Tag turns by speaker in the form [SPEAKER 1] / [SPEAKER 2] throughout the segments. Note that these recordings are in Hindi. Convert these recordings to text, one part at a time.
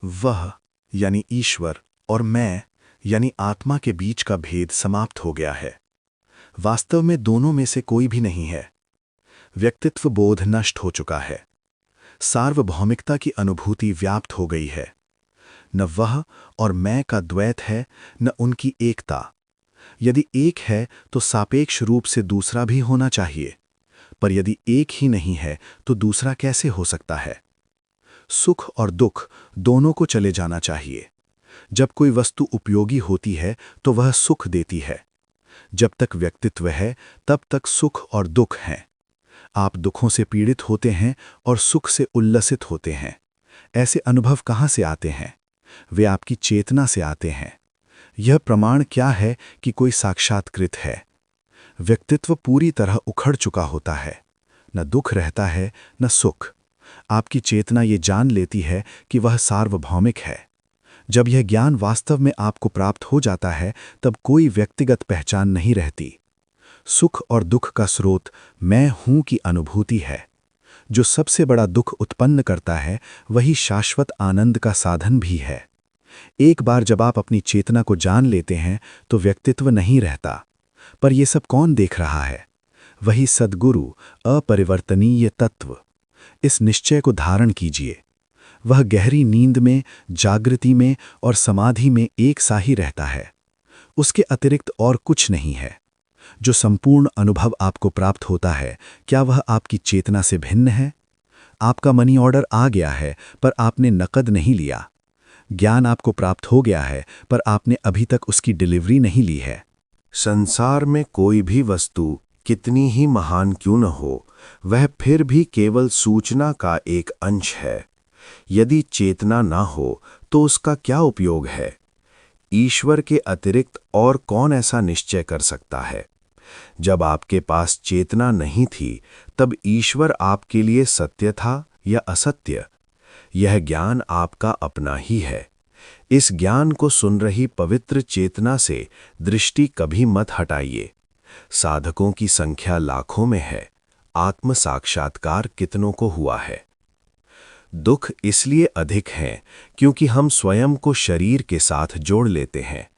[SPEAKER 1] वह यानी ईश्वर और मैं यानी आत्मा के बीच का भेद समाप्त हो गया है। वास्तव में दोनों में से कोई भी नहीं है। व्यक्तित्व बोध नष्ट हो चुका है। सार्वभौमिकता की अनुभूति व्याप्त हो गई है। न वह और मैं का द्वैत है, न उनकी एकता। यदि एक है तो सापेक्ष रूप से दूसरा भी होना चाहिए, पर यदि एक ही नहीं है तो दूसरा कैसे हो सकता है? सुख और दुख दोनों को चले जाना चाहिए। जब कोई वस्तु उपयोगी होती है तो वह सुख देती है। जब तक व्यक्तित्व है तब तक सुख और दुख हैं। आप दुखों से पीड़ित होते हैं और सुख से उल्लसित होते हैं। ऐसे अनुभव कहाँ से आते हैं? वे आपकी चेतना से आते हैं। यह प्रमाण क्या है कि कोई साक्षात्कृत है? व्यक्तित्व पूरी तरह उखड़ चुका होता है। न दुख रहता है न सुख। आपकी चेतना ये जान लेती है कि वह सार्वभौमिक है। जब यह ज्ञान वास्तव में आपको प्राप्त हो जाता है तब कोई व्यक्तिगत पहचान नहीं रहती। सुख और दुख का स्रोत मैं हूं की अनुभूति है। जो सबसे बड़ा दुख उत्पन्न करता है वही शाश्वत आनंद का साधन भी है। एक बार जब आप अपनी चेतना को जान लेते हैं तो व्यक्तित्व नहीं रहता। पर यह सब कौन देख रहा है? वही सद्गुरु, अपरिवर्तनीय तत्व। इस निश्चय को धारण कीजिए। वह गहरी नींद में, जागृति में और समाधि में एक सा ही रहता है। उसके अतिरिक्त और कुछ नहीं है। जो संपूर्ण अनुभव आपको प्राप्त होता है, क्या वह आपकी चेतना से भिन्न है? आपका मनी ऑर्डर आ गया है पर आपने नकद नहीं लिया। ज्ञान आपको प्राप्त हो गया है पर आपने अभी तक उसकी डिलीवरी नहीं ली है।
[SPEAKER 2] संसार में कोई भी वस्तु कितनी ही महान क्यों न हो, वह फिर भी केवल सूचना का एक अंश है। यदि चेतना ना हो तो उसका क्या उपयोग है? ईश्वर के अतिरिक्त और कौन ऐसा निश्चय कर सकता है? जब आपके पास चेतना नहीं थी तब ईश्वर आपके लिए सत्य था या असत्य? यह ज्ञान आपका अपना ही है। इस ज्ञान को सुन रही पवित्र चेतना से दृष्टि कभी मत हटाइए। साधकों की संख्या लाखों में है, आत्म साक्षात्कार कितनों को हुआ है? दुख इसलिए अधिक हैं क्योंकि हम स्वयं को शरीर के साथ जोड़ लेते हैं।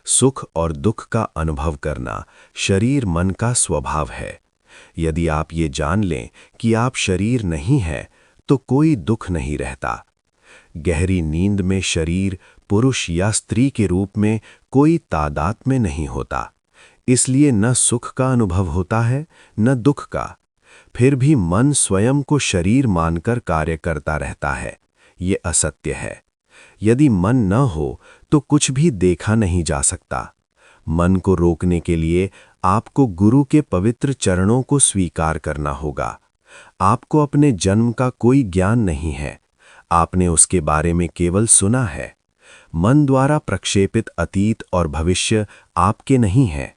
[SPEAKER 2] सुख और दुख का अनुभव करना शरीर मन का स्वभाव है। यदि आप ये जान लें कि आप शरीर नहीं हैं तो कोई दुख नहीं रहता। गहरी नींद में शरीर पुरुष या स्त्री के रूप में कोई तादाद में नहीं होता, इसलिए न सुख का अनुभव होता है न दुख का। फिर भी मन स्वयं को शरीर मानकर कार्य करता रहता है। ये असत्य है। यदि मन न हो तो कुछ भी देखा नहीं जा सकता। मन को रोकने के लिए आपको गुरु के पवित्र चरणों को स्वीकार करना होगा। आपको अपने जन्म का कोई ज्ञान नहीं है। आपने उसके बारे में केवल सुना है। मन द्वारा प्रक्षेपित अतीत और भविष्य आपके नहीं है।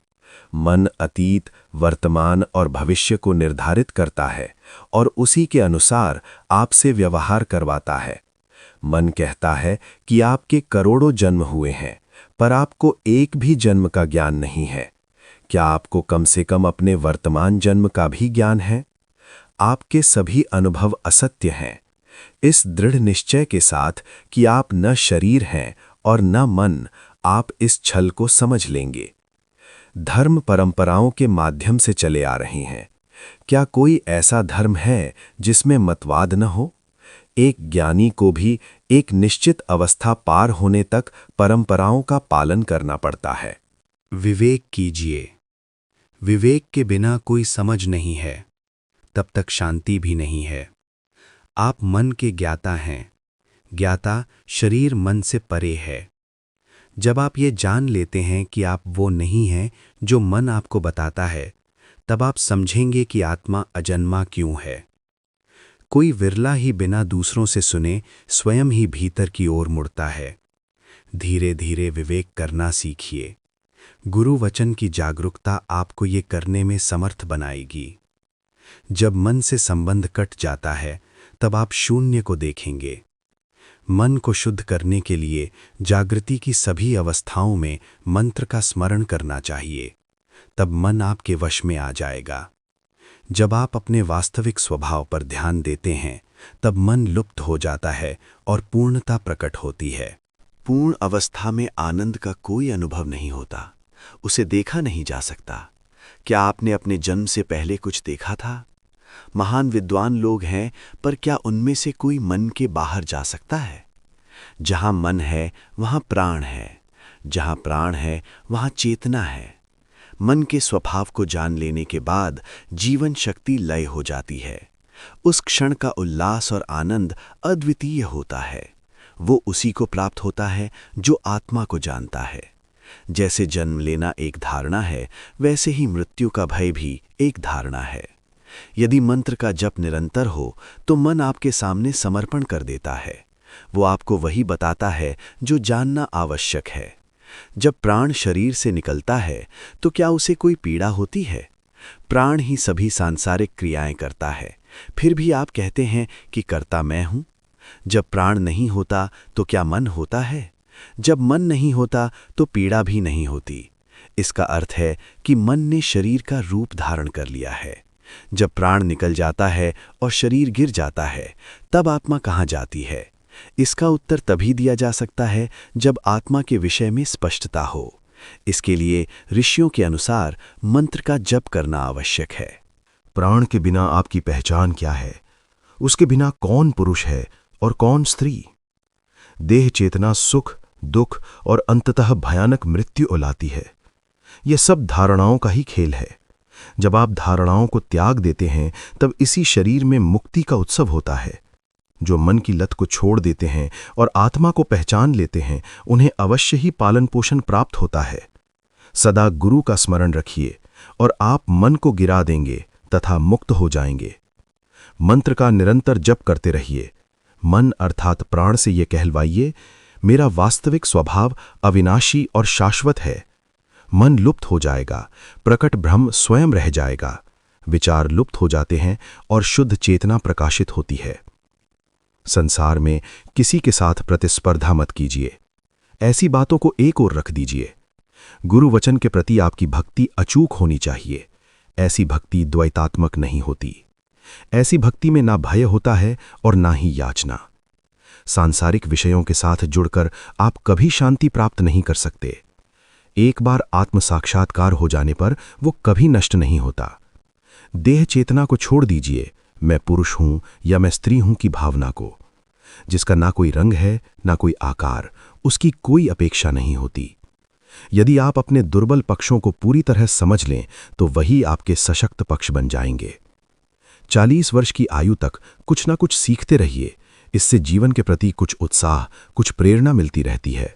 [SPEAKER 2] मन अतीत, वर्तमान और भविष्य को निर्धारित करता है और उसी के अनुसार आपसे व्यवहार करवाता है। मन कहता है कि आपके करोड़ों जन्म हुए हैं, पर आपको एक भी जन्म का ज्ञान नहीं है। क्या आपको कम से कम अपने वर्तमान जन्म का भी ज्ञान है? आपके सभी अनुभव असत्य हैं। इस दृढ़ निश्चय के साथ कि आप न शरीर हैं और न मन, आप इस छल को समझ लेंगे। धर्म परंपराओं के माध्यम से चले आ रही हैं। क्या कोई ऐसा धर्म है जिसमें मतवाद न हो? एक ज्ञानी को भी एक निश्चित अवस्था पार होने तक परंपराओं का पालन करना पड़ता है।
[SPEAKER 3] विवेक कीजिए। विवेक के बिना कोई समझ नहीं है, तब तक शांति भी नहीं है। आप मन के ज्ञाता हैं। ज्ञाता शरीर मन से परे है। जब आप ये जान लेते हैं कि आप वो नहीं हैं जो मन आपको बताता है, तब आप समझेंगे कि आत्मा अजन्मा क्यों है। कोई विरला ही बिना दूसरों से सुने स्वयं ही भीतर की ओर मुड़ता है। धीरे धीरे विवेक करना सीखिए। गुरु वचन की जागरूकता आपको ये करने में समर्थ बनाएगी। जब मन से संबंध कट जाता है तब आप शून्य को देखेंगे। मन को शुद्ध करने के लिए जागृति की सभी अवस्थाओं में मंत्र का स्मरण करना चाहिए। तब मन आपके वश में आ जाएगा। जब आप अपने वास्तविक स्वभाव पर ध्यान देते हैं तब मन लुप्त हो जाता है और पूर्णता प्रकट होती है।
[SPEAKER 1] पूर्ण अवस्था में आनंद का कोई अनुभव नहीं होता, उसे देखा नहीं जा सकता। क्या आपने अपने जन्म से पहले कुछ देखा था? महान विद्वान लोग हैं, पर क्या उनमें से कोई मन के बाहर जा सकता है? जहां मन है वहां प्राण है, जहां प्राण है वहां चेतना है। मन के स्वभाव को जान लेने के बाद जीवन शक्ति लय हो जाती है। उस क्षण का उल्लास और आनंद अद्वितीय होता है। वो उसी को प्राप्त होता है जो आत्मा को जानता है। जैसे जन्म लेना एक धारणा है, वैसे ही मृत्यु का भय भी एक धारणा है। यदि मंत्र का जप निरंतर हो तो मन आपके सामने समर्पण कर देता है। वो आपको वही बताता है जो जानना आवश्यक है। जब प्राण शरीर से निकलता है तो क्या उसे कोई पीड़ा होती है? प्राण ही सभी सांसारिक क्रियाएं करता है, फिर भी आप कहते हैं कि करता मैं हूं। जब प्राण नहीं होता तो क्या मन होता है? जब मन नहीं होता तो पीड़ा भी नहीं होती। इसका अर्थ है कि मन ने शरीर का रूप धारण कर लिया है। जब प्राण निकल जाता है और शरीर गिर जाता है, तब आत्मा कहाँ जाती है? इसका उत्तर तभी दिया जा सकता है जब आत्मा के विषय में स्पष्टता हो। इसके लिए ऋषियों के अनुसार मंत्र का जप करना आवश्यक है।
[SPEAKER 2] प्राण के बिना आपकी पहचान क्या है? उसके बिना कौन पुरुष है और कौन स्त्री? देह चेतना सुख, दुख और अंततः भयानक मृत्यु लाती है। यह सब धारणाओं का ही खेल है। जब आप धारणाओं को त्याग देते हैं तब इसी शरीर में मुक्ति का उत्सव होता है। जो मन की लत को छोड़ देते हैं और आत्मा को पहचान लेते हैं, उन्हें अवश्य ही पालन पोषण प्राप्त होता है। सदा गुरु का स्मरण रखिए और आप मन को गिरा देंगे तथा मुक्त हो जाएंगे। मंत्र का निरंतर जप करते रहिए। मन अर्थात प्राण से ये कहलवाइए, मेरा वास्तविक स्वभाव अविनाशी और शाश्वत है। मन लुप्त हो जाएगा, प्रकट ब्रह्म स्वयं रह जाएगा। विचार लुप्त हो जाते हैं और शुद्ध चेतना प्रकाशित होती है। संसार में किसी के साथ प्रतिस्पर्धा मत कीजिए। ऐसी बातों को एक ओर रख दीजिए। गुरु वचन के प्रति आपकी भक्ति अचूक होनी चाहिए। ऐसी भक्ति द्वैतात्मक नहीं होती। ऐसी भक्ति में ना भय होता है और ना ही याचना। सांसारिक विषयों के साथ जुड़कर आप कभी शांति प्राप्त नहीं कर सकते। एक बार आत्म साक्षात्कार हो जाने पर वो कभी नष्ट नहीं होता। देह चेतना को छोड़ दीजिए, मैं पुरुष हूं या मैं स्त्री हूं की भावना को। जिसका ना कोई रंग है ना कोई आकार, उसकी कोई अपेक्षा नहीं होती। यदि आप अपने दुर्बल पक्षों को पूरी तरह समझ लें तो वही आपके सशक्त पक्ष बन जाएंगे। 40 वर्ष की आयु तक कुछ ना कुछ सीखते रहिए। इससे जीवन के प्रति कुछ उत्साह, कुछ प्रेरणा मिलती रहती है।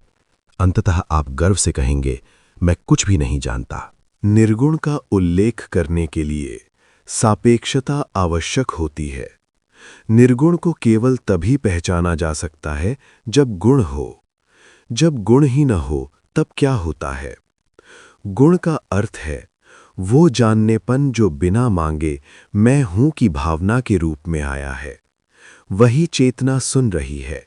[SPEAKER 2] अंततः आप गर्व से कहेंगे, मैं कुछ भी नहीं जानता।
[SPEAKER 1] निर्गुण का उल्लेख करने के लिए सापेक्षता आवश्यक होती है। निर्गुण को केवल तभी पहचाना जा सकता है जब गुण हो। जब गुण ही न हो तब क्या होता है? गुण का अर्थ है वो जाननेपन जो बिना मांगे मैं हूं की भावना के रूप में आया है। वही चेतना सुन रही है।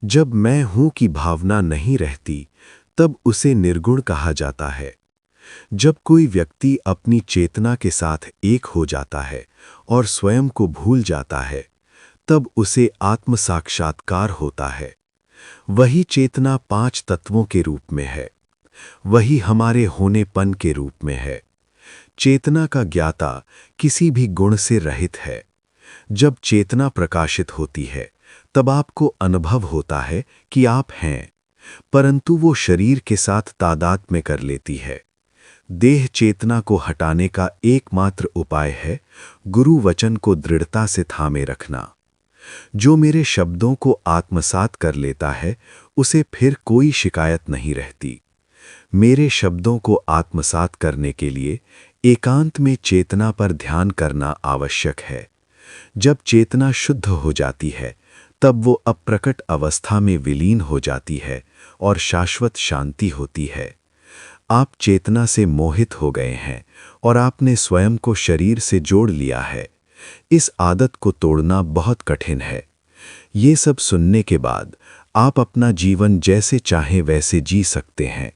[SPEAKER 1] जब मैं हूं की भावना नहीं रहती तब उसे निर्गुण कहा जाता है। जब कोई व्यक्ति अपनी चेतना के साथ एक हो जाता है और स्वयं को भूल जाता है, तब उसे आत्म साक्षात्कार होता है। वही चेतना 5 तत्वों के रूप में है। वही हमारे होनेपन के रूप में है। चेतना का ज्ञाता किसी भी गुण से रहित है। जब चेतना प्रकाशित होती है तब आपको अनुभव होता है कि आप हैं, परंतु वो शरीर के साथ तादात्म्य कर लेती है। देह चेतना को हटाने का एकमात्र उपाय है गुरु वचन को दृढ़ता से थामे रखना। जो मेरे शब्दों को आत्मसात कर लेता है उसे फिर कोई शिकायत नहीं रहती। मेरे शब्दों को आत्मसात करने के लिए एकांत में चेतना पर ध्यान करना आवश्यक है। जब चेतना शुद्ध हो जाती है तब वो अप्रकट अवस्था में विलीन हो जाती है और शाश्वत शांति होती है। आप चेतना से मोहित हो गए हैं और आपने स्वयं को शरीर से जोड़ लिया है। इस आदत को तोड़ना बहुत कठिन है। ये सब सुनने के बाद आप अपना जीवन जैसे चाहें वैसे जी सकते हैं।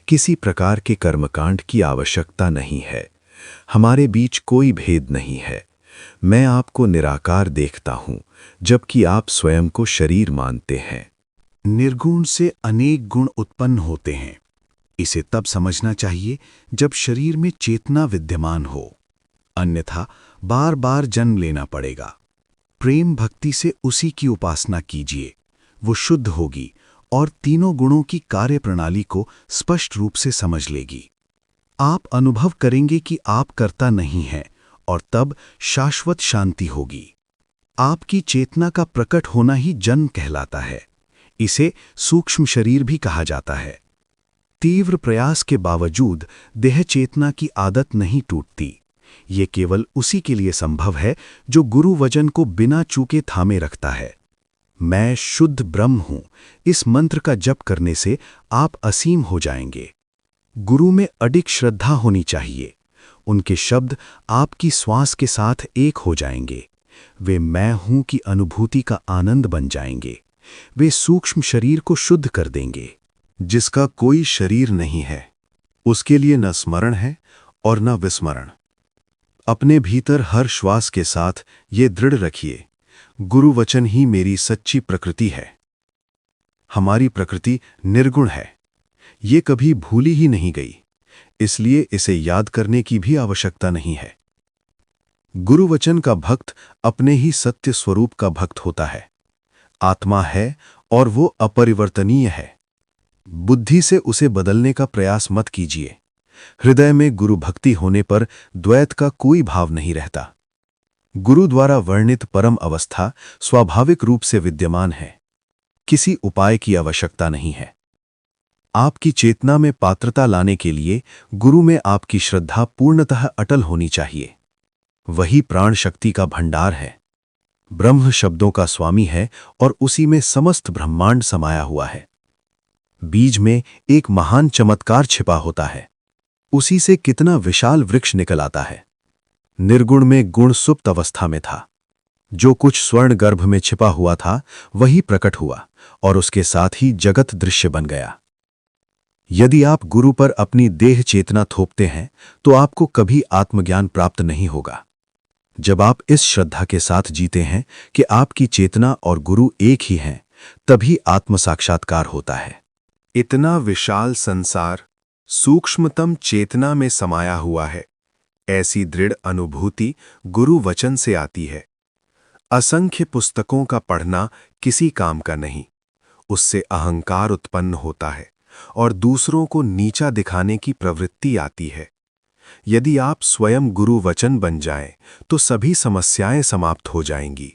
[SPEAKER 1] किसी प्रकार के कर्मकांड की आवश्यकता नहीं है।
[SPEAKER 2] हमारे बीच कोई भेद नहीं है। मैं आपको निराकार देखता हूँ, जबकि आप स्वयं को शरीर मानते हैं।
[SPEAKER 1] निर्गुण से अनेक गुण उत्पन्न होते हैं। इसे तब समझना चाहिए जब शरीर में चेतना विद्यमान हो, अन्यथा बार बार जन्म लेना पड़ेगा। प्रेम भक्ति से उसी की उपासना कीजिए, वो शुद्ध होगी और तीनों गुणों की कार्यप्रणाली को स्पष्ट रूप से समझ लेगी। आप अनुभव करेंगे कि आप कर्ता नहीं हैं और तब शाश्वत शांति होगी। आपकी चेतना का प्रकट होना ही जन्म कहलाता है। इसे सूक्ष्म शरीर भी कहा जाता है। तीव्र प्रयास के बावजूद देह चेतना की आदत नहीं टूटती। ये केवल उसी के लिए संभव है जो गुरु वचन को बिना चूके थामे रखता है। मैं शुद्ध ब्रह्म हूं, इस मंत्र का जप करने से आप असीम हो जाएंगे। गुरु में अडिग श्रद्धा होनी चाहिए। उनके शब्द आपकी श्वास के साथ एक हो जाएंगे। वे मैं हूं की अनुभूति का आनंद बन जाएंगे। वे सूक्ष्म शरीर को शुद्ध कर देंगे।
[SPEAKER 2] जिसका कोई शरीर नहीं है, उसके लिए न स्मरण है और न विस्मरण। अपने भीतर हर श्वास के साथ ये दृढ़ रखिए, गुरु वचन ही मेरी सच्ची प्रकृति है। हमारी प्रकृति निर्गुण है, ये कभी भूली ही नहीं गई, इसलिए इसे याद करने की भी आवश्यकता नहीं है। गुरु वचन का भक्त अपने ही सत्य स्वरूप का भक्त होता है। आत्मा है और वो अपरिवर्तनीय है। बुद्धि से उसे बदलने का प्रयास मत कीजिए। हृदय में गुरु भक्ति होने पर द्वैत का कोई भाव नहीं रहता। गुरु द्वारा वर्णित परम अवस्था स्वाभाविक रूप से विद्यमान है। किसी उपाय की आवश्यकता नहीं है। आपकी चेतना में पात्रता लाने के लिए गुरु में आपकी श्रद्धा पूर्णतः अटल होनी चाहिए। वही प्राण शक्ति का भंडार है, ब्रह्म शब्दों का स्वामी है और उसी में समस्त ब्रह्मांड समाया हुआ है। बीज में एक महान चमत्कार छिपा होता है, उसी से कितना विशाल वृक्ष निकल आता है। निर्गुण में गुण सुप्त अवस्था में था। जो कुछ स्वर्ण गर्भ में छिपा हुआ था वही प्रकट हुआ और उसके साथ ही जगत दृश्य बन गया। यदि आप गुरु पर अपनी देह चेतना थोपते हैं तो आपको कभी आत्मज्ञान प्राप्त नहीं होगा। जब आप इस श्रद्धा के साथ जीते हैं कि आपकी चेतना और गुरु एक ही हैं, तभी आत्म साक्षात्कार होता है। इतना विशाल संसार सूक्ष्मतम चेतना में समाया हुआ है। ऐसी दृढ़ अनुभूति गुरु वचन से आती है। असंख्य पुस्तकों का पढ़ना किसी काम का नहीं। उससे अहंकार उत्पन्न होता है और दूसरों को नीचा दिखाने की प्रवृत्ति आती है। यदि आप स्वयं गुरु वचन बन जाएं, तो सभी समस्याएं समाप्त हो जाएंगी।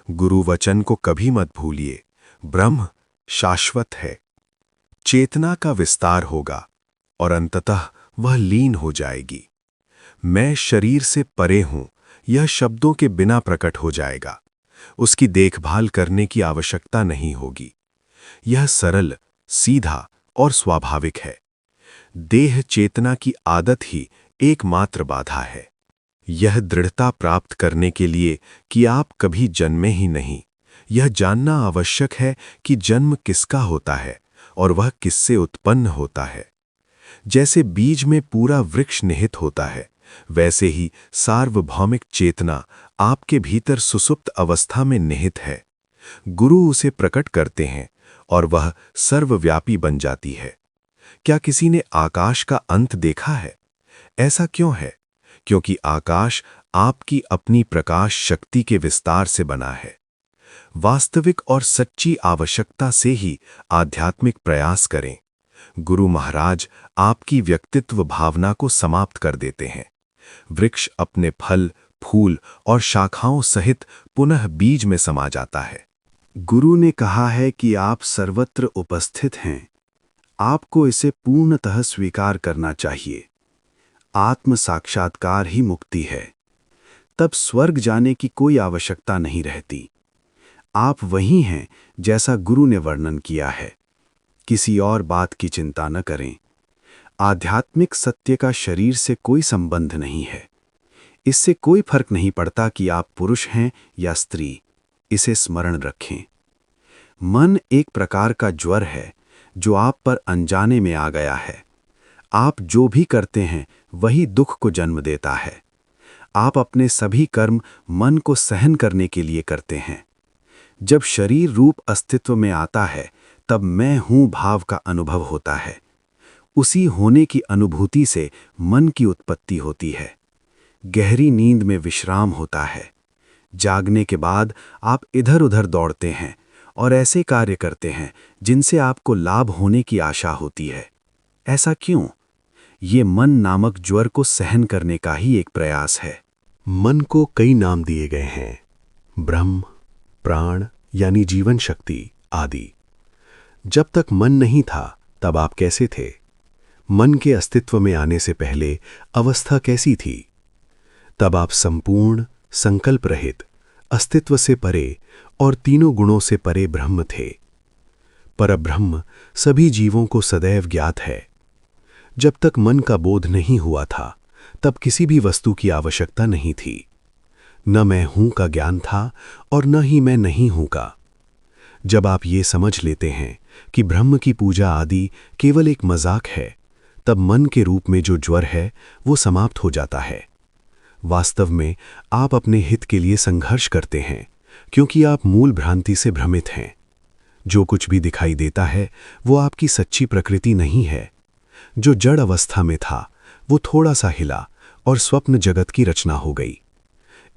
[SPEAKER 2] गुरु वचन को कभी मत भूलिए। ब्रह्म शाश्वत है। चेतना का विस्तार होगा और अंततः वह लीन हो जाएगी। मैं शरीर से परे हूं, यह शब्दों के बिना प्रकट हो जाएगा। उसकी देखभाल करने की आवश्यकता नहीं होगी। यह सरल, सीधा और स्वाभाविक है। देह चेतना की आदत ही एकमात्र बाधा है। यह दृढ़ता प्राप्त करने के लिए कि आप कभी जन्मे ही नहीं, यह जानना आवश्यक है कि जन्म किसका होता है और वह किससे उत्पन्न होता है। जैसे बीज में पूरा वृक्ष निहित होता है, वैसे ही सार्वभौमिक चेतना आपके भीतर सुसुप्त अवस्था में निहित है। गुरु उसे प्रकट करते हैं और वह सर्वव्यापी बन जाती है। क्या किसी ने आकाश का अंत देखा है? ऐसा क्यों है? क्योंकि आकाश आपकी अपनी प्रकाश शक्ति के विस्तार से बना है। वास्तविक और सच्ची आवश्यकता से ही आध्यात्मिक प्रयास करें। गुरु महाराज आपकी व्यक्तित्व भावना को समाप्त कर देते हैं। वृक्ष अपने फल, फूल और शाखाओं सहित पुनः बीज में समा जाता है।
[SPEAKER 1] गुरु ने कहा है कि आप सर्वत्र उपस्थित हैं। आपको इसे पूर्णतः स्वीकार करना चाहिए। आत्म साक्षात्कार ही मुक्ति है। तब स्वर्ग जाने की कोई आवश्यकता नहीं रहती। आप वही हैं जैसा गुरु ने वर्णन किया है। किसी और बात की चिंता न करें। आध्यात्मिक सत्य का शरीर से कोई संबंध नहीं है। इससे कोई फर्क नहीं पड़ता कि आप पुरुष हैं या स्त्री। इसे स्मरण रखें। मन एक प्रकार का ज्वर है जो आप पर अनजाने में आ गया है। आप जो भी करते हैं
[SPEAKER 2] वही दुख को जन्म देता है। आप अपने सभी कर्म मन को सहन करने के लिए करते हैं। जब शरीर रूप अस्तित्व में आता है तब मैं हूं भाव का अनुभव होता है। उसी होने की अनुभूति से मन की उत्पत्ति होती है। गहरी नींद में विश्राम होता है। जागने के बाद आप इधर उधर दौड़ते हैं और ऐसे कार्य करते हैं जिनसे आपको लाभ होने की आशा होती है। ऐसा क्यों? ये मन नामक ज्वर को सहन करने का ही एक प्रयास है।
[SPEAKER 1] मन को कई नाम दिए गए हैं, ब्रह्म, प्राण यानी जीवन शक्ति आदि। जब तक मन नहीं था तब आप कैसे थे? मन के अस्तित्व में आने से पहले अवस्था कैसी थी? तब आप संपूर्ण, संकल्प रहित, अस्तित्व से परे और तीनों गुणों से परे ब्रह्म थे। परब्रह्म सभी जीवों को सदैव ज्ञात है। जब तक मन का बोध नहीं हुआ था तब किसी भी वस्तु की आवश्यकता नहीं थी। न मैं हूं का ज्ञान था और न ही मैं नहीं हूं का। जब आप ये समझ लेते हैं कि ब्रह्म की पूजा आदि केवल एक मजाक है, तब मन के रूप में जो ज्वर है वो समाप्त हो जाता है। वास्तव में आप अपने हित के लिए संघर्ष करते हैं, क्योंकि आप मूल भ्रांति से भ्रमित हैं। जो कुछ भी दिखाई देता है वो आपकी सच्ची प्रकृति नहीं है। जो जड़ अवस्था में था वो थोड़ा सा हिला और स्वप्न जगत की रचना हो गई।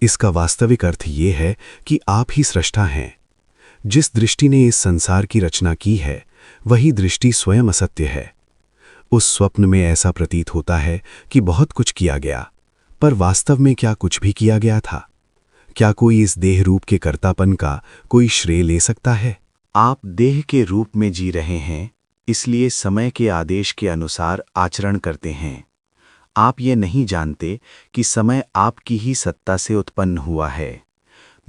[SPEAKER 1] इसका वास्तविक अर्थ ये है कि आप ही सृष्टा हैं। जिस दृष्टि ने इस संसार की रचना की है वही दृष्टि स्वयं असत्य है। उस स्वप्न में ऐसा प्रतीत होता है कि बहुत कुछ किया गया, पर वास्तव में क्या कुछ भी किया गया था? क्या कोई इस देह रूप के कर्तापन का कोई श्रेय ले सकता है?
[SPEAKER 2] आप देह के रूप में जी रहे हैं, इसलिए समय के आदेश के अनुसार आचरण करते हैं। आप ये नहीं जानते कि समय आपकी ही सत्ता से उत्पन्न हुआ है।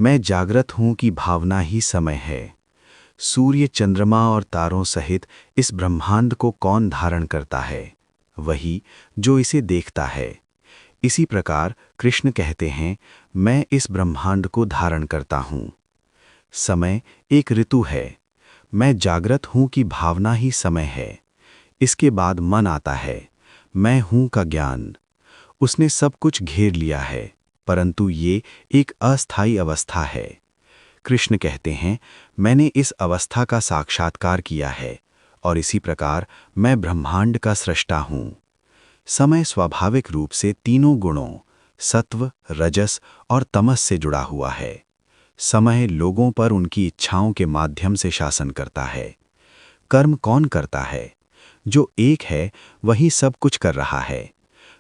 [SPEAKER 2] मैं जागृत हूं कि भावना ही समय है। सूर्य, चंद्रमा और तारों सहित इस ब्रह्मांड को कौन धारण करता है? वही जो इसे देखता है। इसी प्रकार कृष्ण कहते हैं, मैं इस ब्रह्मांड को धारण करता हूं। समय एक ऋतु है। मैं जागृत हूं कि भावना ही समय है। इसके बाद मन आता है, मैं हूं का ज्ञान। उसने सब कुछ घेर लिया है, परंतु ये एक अस्थायी अवस्था है। कृष्ण कहते हैं, मैंने इस अवस्था का साक्षात्कार किया है और इसी प्रकार मैं ब्रह्मांड का सृष्टा हूं। समय स्वाभाविक रूप से तीनों गुणों सत्व, रजस और तमस से जुड़ा हुआ है। समय लोगों पर उनकी इच्छाओं के माध्यम से शासन करता है। कर्म कौन करता है? जो एक है वही सब कुछ कर रहा है।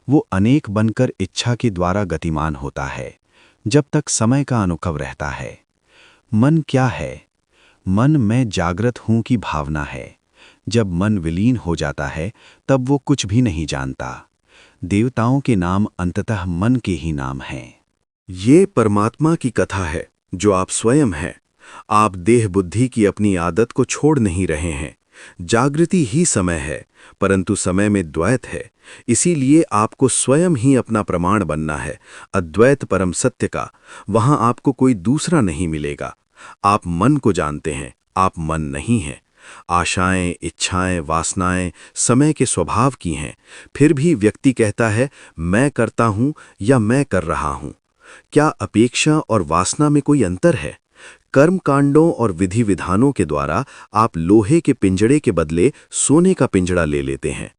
[SPEAKER 2] वो अनेक बनकर इच्छा के द्वारा गतिमान होता है, जब तक समय का अनुकव रहता है। मन क्या है? मन मैं जागृत हूं की भावना है। जब मन विलीन हो जाता है तब वो कुछ भी नहीं जानता। देवताओं के नाम अंततः मन के ही नाम हैं।
[SPEAKER 1] ये परमात्मा की कथा है जो आप स्वयं हैं। आप देह बुद्धि की अपनी आदत को छोड़ नहीं रहे हैं। जागृति ही समय है, परंतु समय में द्वैत है। इसीलिए आपको स्वयं ही अपना प्रमाण बनना है अद्वैत परम सत्य का। वहां आपको कोई दूसरा नहीं मिलेगा। आप मन को जानते हैं, आप मन नहीं हैं। आशाएं, इच्छाएं, वासनाएं समय के स्वभाव की हैं। फिर भी व्यक्ति कहता है, मैं करता हूं या मैं कर रहा हूं। क्या अपेक्षा और वासना में कोई अंतर है? कर्म कांडों और विधि विधानों के द्वारा आप लोहे के पिंजड़े के बदले सोने का पिंजड़ा ले लेते हैं।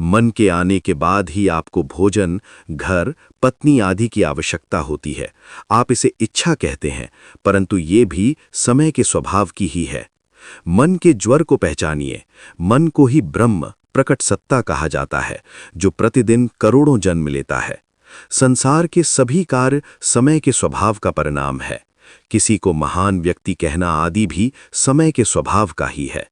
[SPEAKER 1] मन के आने के बाद ही आपको भोजन, घर, पत्नी आदि की आवश्यकता होती है। आप इसे इच्छा कहते हैं, परंतु ये भी समय के स्वभाव की ही है। मन के ज्वर को पहचानिए। मन को ही ब्रह्म, प्रकट सत्ता कहा जाता है, जो प्रतिदिन करोड़ों जन्म लेता है। संसार के सभी कार्य समय के स्वभाव का परिणाम है। किसी को महान व्यक्ति कहना आदि भी समय के स्वभाव का ही है।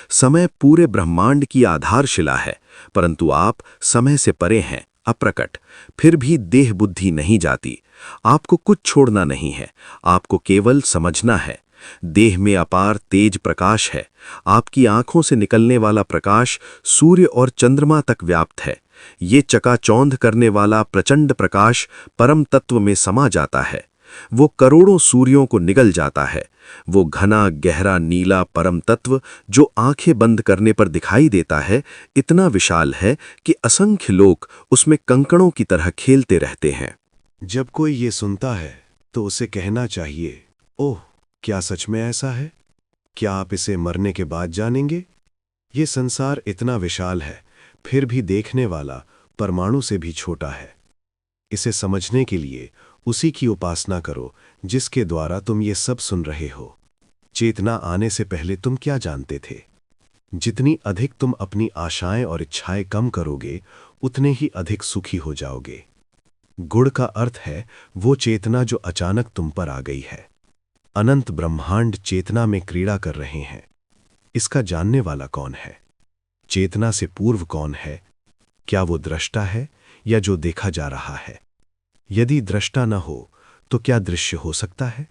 [SPEAKER 1] समय पूरे ब्रह्मांड की आधारशिला है, परंतु आप समय से परे हैं, अप्रकट। फिर भी देह बुद्धि नहीं जाती। आपको कुछ छोड़ना नहीं है, आपको केवल समझना है। देह में अपार तेज प्रकाश है। आपकी आंखों से निकलने वाला प्रकाश सूर्य और चंद्रमा तक व्याप्त है। ये चकाचौंध करने वाला प्रचंड प्रकाश परम तत्व में समा जाता है।
[SPEAKER 2] वो करोड़ों सूर्यों को निगल जाता है। वो घना गहरा नीला परम तत्व जो आंखें बंद करने पर दिखाई देता है, इतना विशाल है कि असंख्य लोग उसमें कंकड़ों की तरह खेलते रहते हैं।
[SPEAKER 4] जब कोई ये सुनता है तो उसे कहना चाहिए, ओह, क्या सच में ऐसा है? क्या आप इसे मरने के बाद जानेंगे? ये संसार इतना विशाल है, फिर भी देखने वाला परमाणु से भी छोटा है। इसे समझने के लिए उसी की उपासना करो जिसके द्वारा तुम ये सब सुन रहे हो। चेतना आने से पहले तुम क्या जानते थे? जितनी अधिक तुम अपनी आशाएं और इच्छाएं कम करोगे, उतने ही अधिक सुखी हो जाओगे। गुण का अर्थ है वो चेतना जो अचानक तुम पर आ गई है। अनंत ब्रह्मांड चेतना में क्रीड़ा कर रहे हैं। इसका जानने वाला कौन है? चेतना से पूर्व कौन है? क्या वो दृष्टा है या जो देखा जा रहा है? यदि दृष्टा न हो तो क्या दृश्य हो सकता है?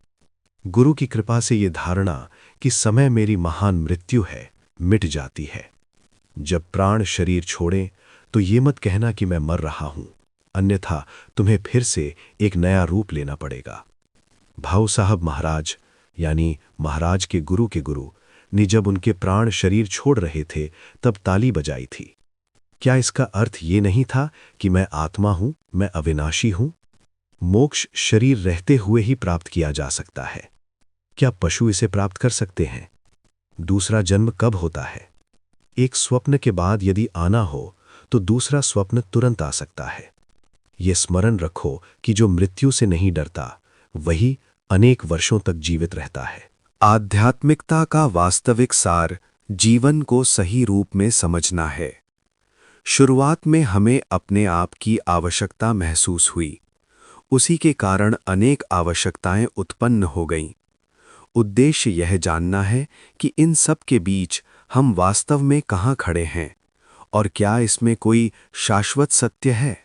[SPEAKER 4] गुरु की कृपा से ये धारणा कि समय मेरी महान मृत्यु है मिट जाती है। जब प्राण शरीर छोड़ें तो ये मत कहना कि मैं मर रहा हूं, अन्यथा तुम्हें फिर से एक नया रूप लेना पड़ेगा। भाऊ साहब महाराज यानी महाराज के गुरु ने जब उनके प्राण शरीर छोड़ रहे थे तब ताली बजाई थी। क्या इसका अर्थ ये नहीं था कि मैं आत्मा हूं, मैं अविनाशी हूं? मोक्ष शरीर रहते हुए ही प्राप्त किया जा सकता है। क्या पशु इसे प्राप्त कर सकते हैं? दूसरा जन्म कब होता है? एक स्वप्न के बाद यदि आना हो तो दूसरा स्वप्न तुरंत आ सकता है। यह स्मरण रखो कि जो मृत्यु से नहीं डरता वही अनेक वर्षों तक जीवित रहता है।
[SPEAKER 3] आध्यात्मिकता का वास्तविक सार जीवन को सही रूप में समझना है। शुरुआत में हमें अपने आप की आवश्यकता महसूस हुई, उसी के कारण अनेक आवश्यकताएं उत्पन्न हो गईं। उद्देश्य यह जानना है कि इन सब के बीच हम वास्तव में कहाँ खड़े हैं और क्या इसमें कोई शाश्वत सत्य है।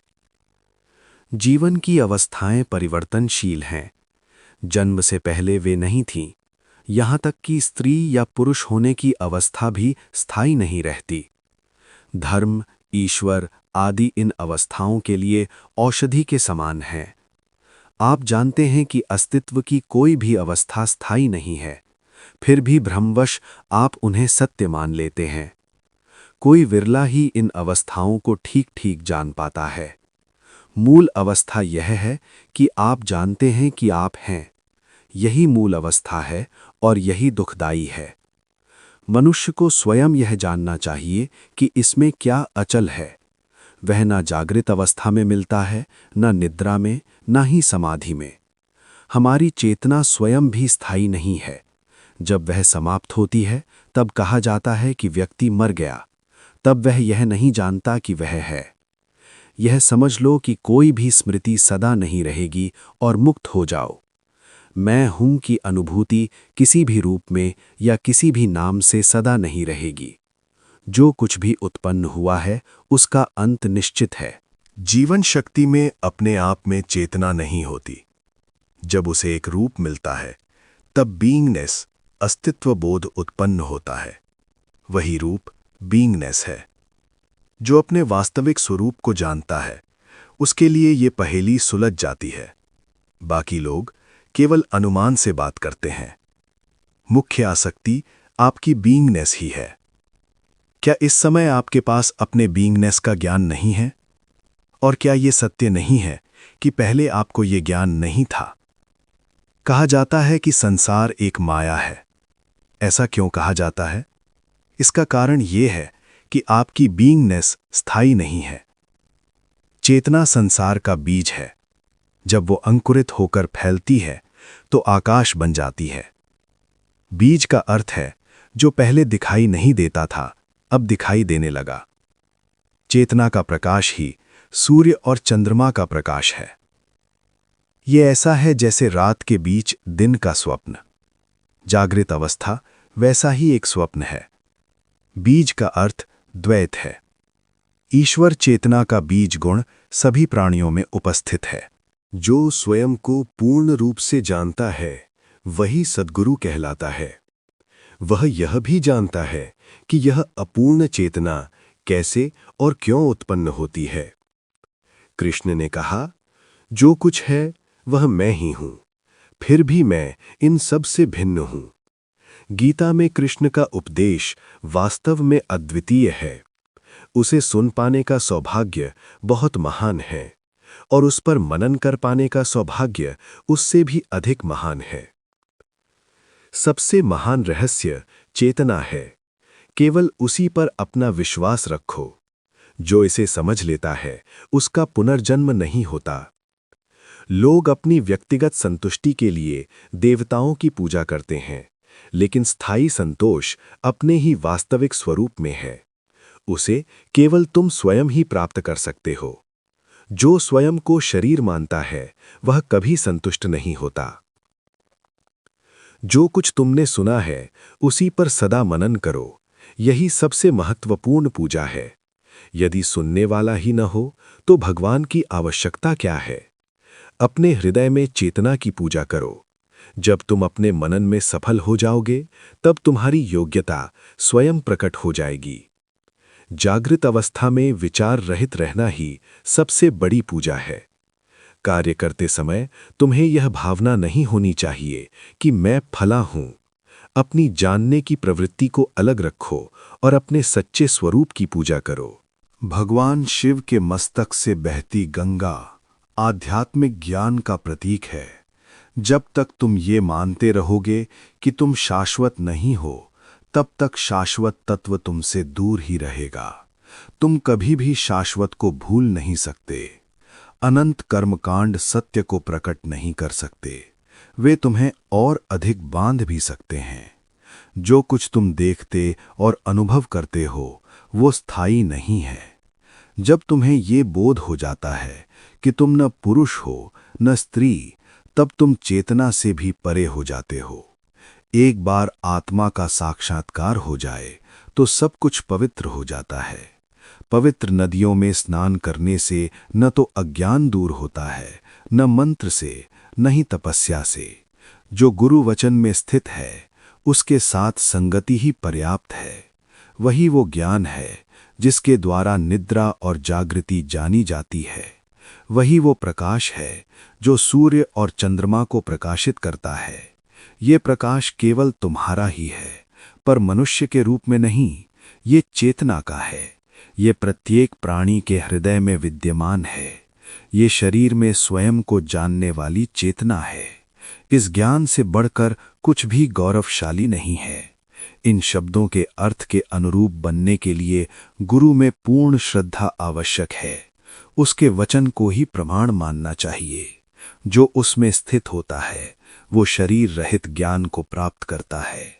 [SPEAKER 3] जीवन की अवस्थाएं परिवर्तनशील हैं। जन्म से पहले वे नहीं थीं, यहाँ तक कि स्त्री या पुरुष होने की अवस्था भी स्थायी नहीं रहती। धर्म, ईश्वर आदि इन अवस्थाओं के लिए औषधि के समान हैं। आप जानते हैं कि अस्तित्व की कोई भी अवस्था स्थायी नहीं है, फिर भी भ्रमवश आप उन्हें सत्य मान लेते हैं। कोई विरला ही इन अवस्थाओं को ठीक ठीक जान पाता है। मूल अवस्था यह है कि आप जानते हैं कि आप हैं। यही मूल अवस्था है और यही दुखदायी है। मनुष्य को स्वयं यह जानना चाहिए कि इसमें क्या अचल है। वह ना जागृत अवस्था में मिलता है, ना निद्रा में, ना ही समाधि में। हमारी चेतना स्वयं भी स्थायी नहीं है। जब वह समाप्त होती है तब कहा जाता है कि व्यक्ति मर गया। तब वह यह नहीं जानता कि वह है। यह समझ लो कि कोई भी स्मृति सदा नहीं रहेगी और मुक्त हो जाओ। मैं हूं की अनुभूति किसी भी रूप में या किसी भी नाम से सदा नहीं रहेगी। जो कुछ भी उत्पन्न हुआ है उसका अंत निश्चित है।
[SPEAKER 4] जीवन शक्ति में अपने आप में चेतना नहीं होती। जब उसे एक रूप मिलता है तब बीइंगनेस, अस्तित्व बोध उत्पन्न होता है। वही रूप बीइंगनेस है। जो अपने वास्तविक स्वरूप को जानता है उसके लिए ये पहेली सुलझ जाती है। बाकी लोग केवल अनुमान से बात करते हैं। मुख्य आसक्ति आपकी बीइंगनेस ही है। क्या इस समय आपके पास अपने बीइंगनेस का ज्ञान नहीं है? और क्या ये सत्य नहीं है कि पहले आपको ये ज्ञान नहीं था? कहा जाता है कि संसार एक माया है। ऐसा क्यों कहा जाता है? इसका कारण ये है कि आपकी बीइंगनेस स्थायी नहीं है। चेतना संसार का बीज है। जब वो अंकुरित होकर फैलती है तो आकाश बन जाती है। बीज का अर्थ है जो पहले दिखाई नहीं देता था अब दिखाई देने लगा। चेतना का प्रकाश ही सूर्य और चंद्रमा का प्रकाश है। ये ऐसा है जैसे रात के बीच दिन का स्वप्न। जागृत अवस्था वैसा ही एक स्वप्न है। बीज का अर्थ द्वैत है। ईश्वर चेतना का बीज गुण सभी प्राणियों में उपस्थित है। जो स्वयं को पूर्ण रूप से जानता है वही सद्गुरु कहलाता है। वह यह भी जानता है कि यह अपूर्ण चेतना कैसे और क्यों उत्पन्न होती है। कृष्ण ने कहा, जो कुछ है वह मैं ही हूं।
[SPEAKER 2] फिर भी मैं इन सब से भिन्न हूं। गीता में कृष्ण का उपदेश वास्तव में अद्वितीय है। उसे सुन पाने का सौभाग्य बहुत महान है और उस पर मनन कर पाने का सौभाग्य उससे भी अधिक महान है। सबसे महान रहस्य चेतना है। केवल उसी पर अपना विश्वास रखो। जो इसे समझ लेता है उसका पुनर्जन्म नहीं होता। लोग अपनी व्यक्तिगत संतुष्टि के लिए देवताओं की पूजा करते हैं, लेकिन स्थायी संतोष अपने ही वास्तविक स्वरूप में है। उसे केवल तुम स्वयं ही प्राप्त कर सकते हो। जो स्वयं को शरीर मानता है वह कभी संतुष्ट नहीं होता। जो कुछ तुमने सुना है उसी पर सदा मनन करो। यही सबसे महत्वपूर्ण पूजा है। यदि सुनने वाला ही न हो तो भगवान की आवश्यकता क्या है। अपने हृदय में चेतना की पूजा करो। जब तुम अपने मनन में सफल हो जाओगे तब तुम्हारी योग्यता स्वयं प्रकट हो जाएगी। जागृत अवस्था में विचार रहित रहना ही सबसे बड़ी पूजा है। कार्य करते समय तुम्हें यह भावना नहीं होनी चाहिए कि मैं फला हूं। अपनी जानने की प्रवृत्ति को अलग रखो और अपने सच्चे स्वरूप की पूजा करो।
[SPEAKER 1] भगवान शिव के मस्तक से बहती गंगा आध्यात्मिक ज्ञान का प्रतीक है। जब तक तुम ये मानते रहोगे कि तुम शाश्वत नहीं हो, तब तक शाश्वत तत्व तुमसे दूर ही रहेगा। तुम कभी भी शाश्वत को भूल नहीं सकते। अनंत कर्मकांड सत्य को प्रकट नहीं कर सकते। वे तुम्हें और अधिक बांध भी सकते हैं। जो कुछ तुम देखते और अनुभव करते हो वो स्थायी नहीं है। जब तुम्हें ये बोध हो जाता है कि तुम न पुरुष हो न स्त्री, तब तुम चेतना से भी परे हो जाते हो। एक बार आत्मा का साक्षात्कार हो जाए तो सब कुछ पवित्र हो जाता है। पवित्र नदियों में स्नान करने से न तो अज्ञान दूर होता है, न मंत्र से, न ही तपस्या से। जो गुरु वचन में स्थित है उसके साथ संगति ही पर्याप्त है। वही वो ज्ञान है जिसके द्वारा निद्रा और जागृति जानी जाती है। वही वो प्रकाश है जो सूर्य और चंद्रमा को प्रकाशित करता है। ये प्रकाश केवल तुम्हारा ही है, पर मनुष्य के रूप में नहीं। ये चेतना का है। ये प्रत्येक प्राणी के हृदय में विद्यमान है। ये शरीर में स्वयं को जानने वाली चेतना है। इस ज्ञान से बढ़कर कुछ भी गौरवशाली नहीं है। इन शब्दों के अर्थ के अनुरूप बनने के लिए गुरु में पूर्ण श्रद्धा आवश्यक है। उसके वचन को ही प्रमाण मानना चाहिए। जो उसमें स्थित होता है वो शरीर रहित ज्ञान को प्राप्त करता है।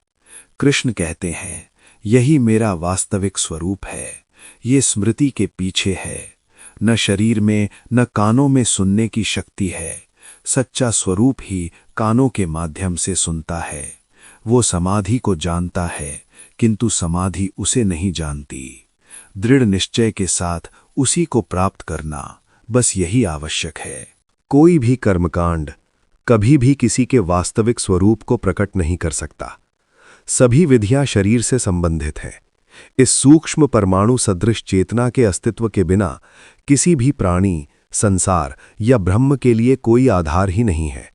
[SPEAKER 1] कृष्ण कहते हैं, यही मेरा वास्तविक स्वरूप है। ये स्मृति के पीछे है। न शरीर में न कानों में सुनने की शक्ति है। सच्चा स्वरूप ही कानों के माध्यम से सुनता है। वो समाधि को जानता है किंतु समाधि उसे नहीं जानती। दृढ़ निश्चय के साथ उसी को प्राप्त करना, बस यही आवश्यक है।
[SPEAKER 2] कोई भी कर्मकांड कभी भी किसी के वास्तविक स्वरूप को प्रकट नहीं कर सकता। सभी विधियां शरीर से संबंधित हैं। इस सूक्ष्म परमाणु सदृश चेतना के अस्तित्व के बिना किसी भी प्राणी, संसार या ब्रह्म के लिए कोई आधार ही नहीं है।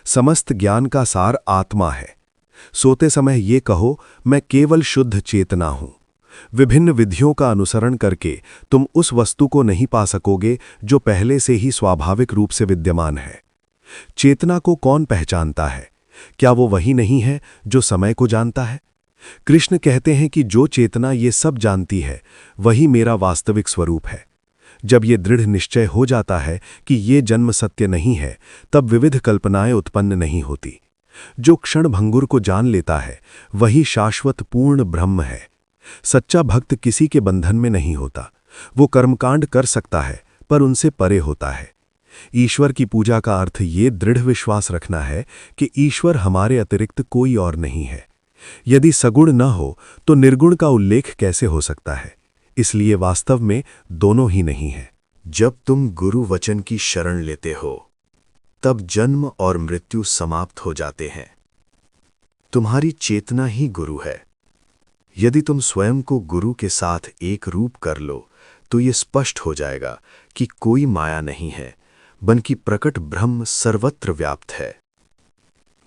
[SPEAKER 2] समस्त ज्ञान का सार आत्मा है। सोते समय ये कहो, मैं केवल शुद्ध चेतना हूं। विभिन्न विधियों का अनुसरण करके तुम उस वस्तु को नहीं पा सकोगे जो पहले से ही स्वाभाविक रूप से विद्यमान है। चेतना को कौन पहचानता है? क्या वो वही नहीं है जो समय को जानता है? कृष्ण कहते हैं कि जो चेतना ये सब जानती है वही मेरा वास्तविक स्वरूप है। जब ये दृढ़ निश्चय हो जाता है कि ये जन्म सत्य नहीं है, तब विविध कल्पनाएं उत्पन्न नहीं होती। जो क्षण भंगुर को जान लेता है वही शाश्वत पूर्ण ब्रह्म है। सच्चा भक्त किसी के बंधन में नहीं होता। वो कर्मकांड कर सकता है पर उनसे परे होता है। ईश्वर की पूजा का अर्थ ये दृढ़ विश्वास रखना है कि ईश्वर हमारे अतिरिक्त कोई और नहीं है। यदि सगुण न हो तो निर्गुण का उल्लेख कैसे हो सकता है? इसलिए वास्तव में दोनों ही नहीं है।
[SPEAKER 1] जब तुम गुरु वचन की शरण लेते हो तब जन्म और मृत्यु समाप्त हो जाते हैं। तुम्हारी चेतना ही गुरु है। यदि तुम स्वयं को गुरु के साथ एक रूप कर लो तो ये स्पष्ट हो जाएगा कि कोई माया नहीं है, बल्कि प्रकट ब्रह्म सर्वत्र व्याप्त है।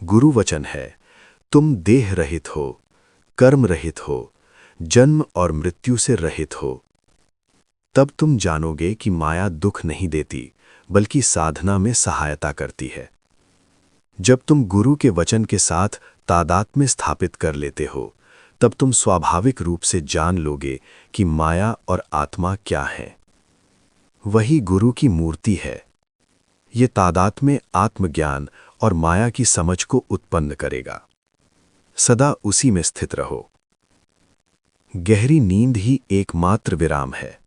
[SPEAKER 2] गुरु वचन है, तुम देह रहित हो, कर्म रहित हो, जन्म और मृत्यु से रहित हो। तब तुम जानोगे कि माया दुख नहीं देती, बल्कि साधना में सहायता करती है। जब तुम गुरु के वचन के साथ तादात्म्य स्थापित कर लेते हो, तब तुम स्वाभाविक रूप से जान लोगे कि माया और आत्मा क्या है। वही गुरु की मूर्ति है। ये तादात्म्य आत्मज्ञान और माया की समझ को उत्पन्न करेगा। सदा उसी में स्थित रहो। गहरी नींद ही एकमात्र विराम है।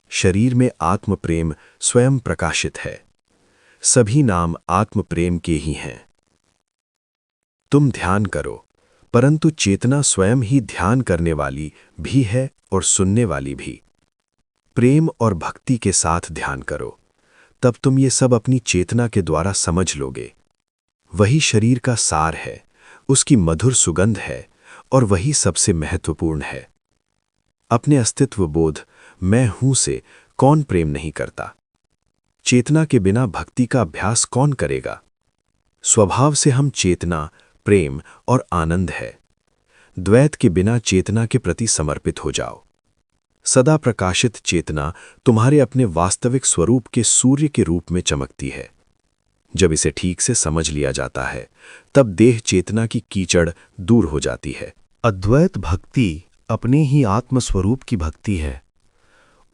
[SPEAKER 2] शरीर में आत्म प्रेम स्वयं प्रकाशित है। सभी नाम आत्म प्रेम के ही हैं। तुम ध्यान करो, परंतु चेतना स्वयं ही ध्यान करने वाली भी है और सुनने वाली भी। प्रेम और भक्ति के साथ ध्यान करो, तब तुम ये सब अपनी चेतना के द्वारा समझ लोगे। वही शरीर का सार है, उसकी मधुर सुगंध है और वही सबसे महत्वपूर्ण है। अपने अस्तित्व बोध मैं हूं से कौन प्रेम नहीं करता? चेतना के बिना भक्ति का अभ्यास कौन करेगा? स्वभाव से हम चेतना, प्रेम और आनंद है। द्वैत के बिना चेतना के प्रति समर्पित हो जाओ। सदा प्रकाशित चेतना तुम्हारे अपने वास्तविक स्वरूप के सूर्य के रूप में चमकती है। जब इसे ठीक से समझ लिया जाता है, तब देह चेतना की कीचड़ दूर हो जाती है।
[SPEAKER 3] अद्वैत भक्ति अपने ही आत्मस्वरूप की भक्ति है।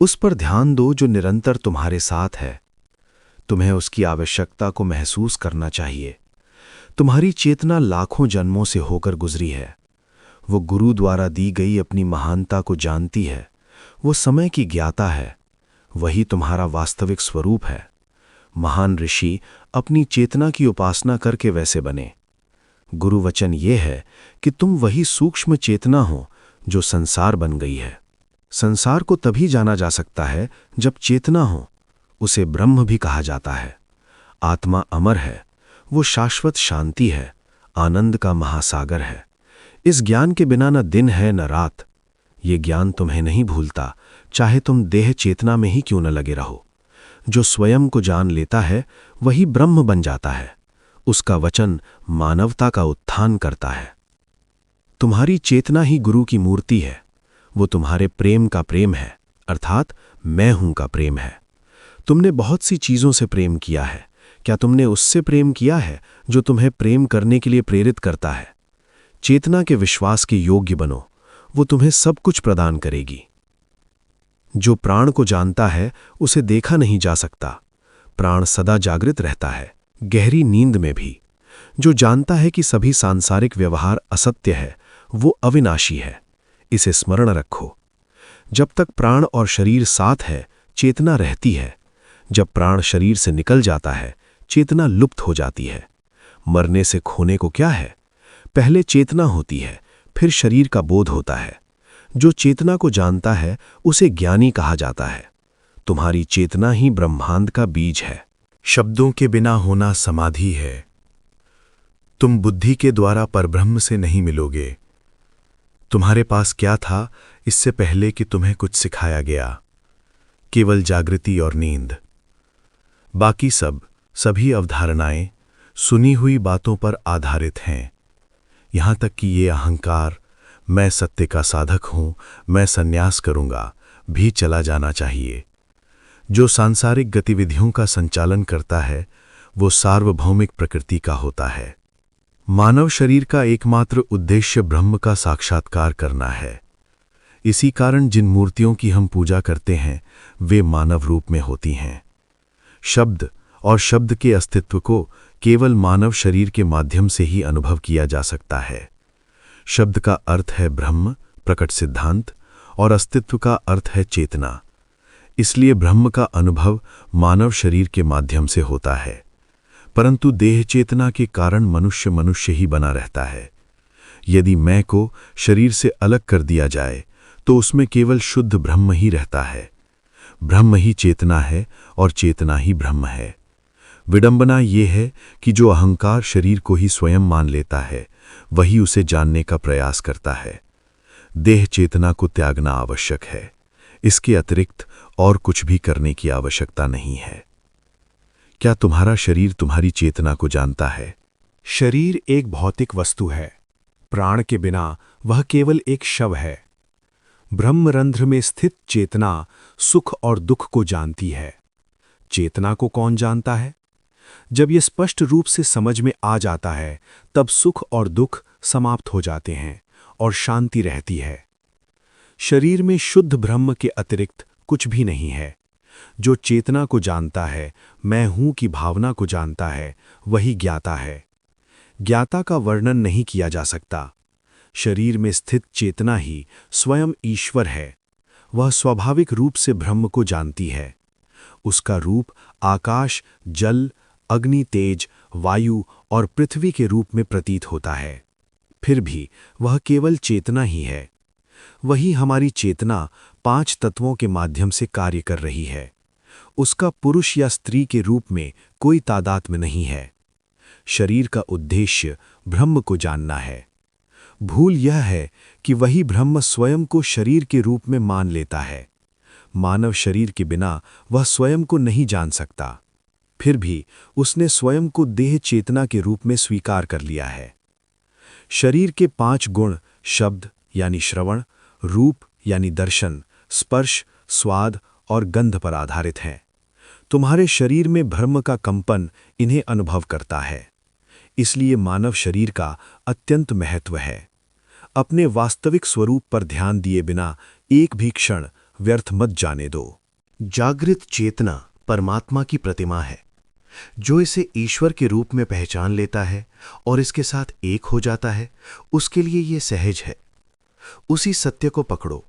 [SPEAKER 3] उस पर ध्यान दो जो निरंतर तुम्हारे साथ है। तुम्हें उसकी आवश्यकता को महसूस करना चाहिए। तुम्हारी चेतना लाखों जन्मों से होकर गुजरी है। वो गुरु द्वारा दी गई अपनी महानता को जानती है। वो समय की ज्ञाता है। वही तुम्हारा वास्तविक स्वरूप है। महान ऋषि अपनी चेतना की उपासना करके वैसे बने। गुरु वचन ये है कि तुम वही सूक्ष्म चेतना हो जो संसार बन गई है। संसार को तभी जाना जा सकता है जब चेतना हो। उसे ब्रह्म भी कहा जाता है। आत्मा अमर है। वो शाश्वत शांति है, आनंद का महासागर है। इस ज्ञान के बिना न दिन है न रात। ये ज्ञान तुम्हें नहीं भूलता, चाहे तुम देह चेतना में ही क्यों न लगे रहो। जो स्वयं को जान लेता है वही ब्रह्म बन जाता है। उसका वचन मानवता का उत्थान करता है। तुम्हारी चेतना ही गुरु की मूर्ति है। वो तुम्हारे प्रेम का प्रेम है, अर्थात मैं हूं का प्रेम है। तुमने बहुत सी चीजों से प्रेम किया है। क्या तुमने उससे प्रेम किया है जो तुम्हें प्रेम करने के लिए प्रेरित करता है? चेतना के विश्वास के योग्य बनो। वो तुम्हें सब कुछ प्रदान करेगी। जो प्राण को जानता है उसे देखा नहीं जा सकता। प्राण सदा जागृत रहता है, गहरी नींद में भी। जो जानता है कि सभी सांसारिक व्यवहार असत्य है, वो अविनाशी है। इसे स्मरण रखो। जब तक प्राण और शरीर साथ है, चेतना रहती है। जब प्राण शरीर से निकल जाता है, चेतना लुप्त हो जाती है। मरने से खोने को क्या है? पहले चेतना होती है, फिर शरीर का बोध होता है। जो चेतना को जानता है उसे ज्ञानी कहा जाता है। तुम्हारी चेतना ही ब्रह्मांड का बीज है।
[SPEAKER 1] शब्दों के बिना होना समाधि है। तुम बुद्धि के द्वारा परब्रह्म से नहीं मिलोगे। तुम्हारे पास क्या था इससे पहले कि तुम्हें कुछ सिखाया गया? केवल जागृति और नींद। बाकी सभी अवधारणाएं सुनी हुई बातों पर आधारित हैं। यहां तक कि ये अहंकार, मैं सत्य का साधक हूं, मैं संन्यास करूंगा, भी चला जाना चाहिए। जो सांसारिक गतिविधियों का संचालन करता है वो सार्वभौमिक प्रकृति का होता है। मानव शरीर का एकमात्र उद्देश्य ब्रह्म का साक्षात्कार करना है। इसी कारण जिन मूर्तियों की हम पूजा करते हैं वे मानव रूप में होती हैं। शब्द और शब्द के अस्तित्व को केवल मानव शरीर के माध्यम से ही अनुभव किया जा सकता है। शब्द का अर्थ है ब्रह्म, प्रकट सिद्धांत, और अस्तित्व का अर्थ है चेतना। इसलिए ब्रह्म का अनुभव मानव शरीर के माध्यम से होता है, परंतु देह चेतना के कारण मनुष्य ही बना रहता है। यदि मैं को शरीर से अलग कर दिया जाए तो उसमें केवल शुद्ध ब्रह्म ही रहता है। ब्रह्म ही चेतना है और चेतना ही ब्रह्म है। विडंबना ये है कि जो अहंकार शरीर को ही स्वयं मान लेता है वही उसे जानने का प्रयास करता है। देह चेतना को त्यागना आवश्यक है। इसके अतिरिक्त और कुछ भी करने की आवश्यकता नहीं है। क्या तुम्हारा शरीर तुम्हारी चेतना को जानता है?
[SPEAKER 2] शरीर एक भौतिक वस्तु है। प्राण के बिना वह केवल एक शव है। ब्रह्मरंध्र में स्थित चेतना सुख और दुख को जानती है। चेतना को कौन जानता है? जब यह स्पष्ट रूप से समझ में आ जाता है, तब सुख और दुख समाप्त हो जाते हैं और शांति रहती है। शरीर में शुद्ध ब्रह्म के अतिरिक्त कुछ भी नहीं है। जो चेतना को जानता है, मैं हूं की भावना को जानता है, वही ज्ञाता है। ज्ञाता का वर्णन नहीं किया जा सकता। शरीर में स्थित चेतना ही स्वयं ईश्वर है। वह स्वाभाविक रूप से ब्रह्म को जानती है। उसका रूप आकाश, जल, अग्नि, तेज, वायु और पृथ्वी के रूप में प्रतीत होता है। फिर भी वह केवल चेतना ही है। वही हमारी चेतना 5 तत्वों के माध्यम से कार्य कर रही है। उसका पुरुष या स्त्री के रूप में कोई तादात्म्य नहीं है। शरीर का उद्देश्य ब्रह्म को जानना है। भूल यह है कि वही ब्रह्म स्वयं को शरीर के रूप में मान लेता है। मानव शरीर के बिना वह स्वयं को नहीं जान सकता। फिर भी उसने स्वयं को देह चेतना के रूप में स्वीकार कर लिया है। शरीर के 5 गुण शब्द यानी श्रवण, रूप यानी दर्शन, स्पर्श, स्वाद और गंध पर आधारित हैं। तुम्हारे शरीर में ब्रह्म का कंपन इन्हें अनुभव करता है। इसलिए मानव शरीर का अत्यंत महत्व है। अपने वास्तविक स्वरूप पर ध्यान दिए बिना एक भी क्षण व्यर्थ मत जाने दो।
[SPEAKER 5] जागृत चेतना परमात्मा की प्रतिमा है। जो इसे ईश्वर के रूप में पहचान लेता है और इसके साथ एक हो जाता है, उसके लिए ये सहज है। उसी सत्य को पकड़ो।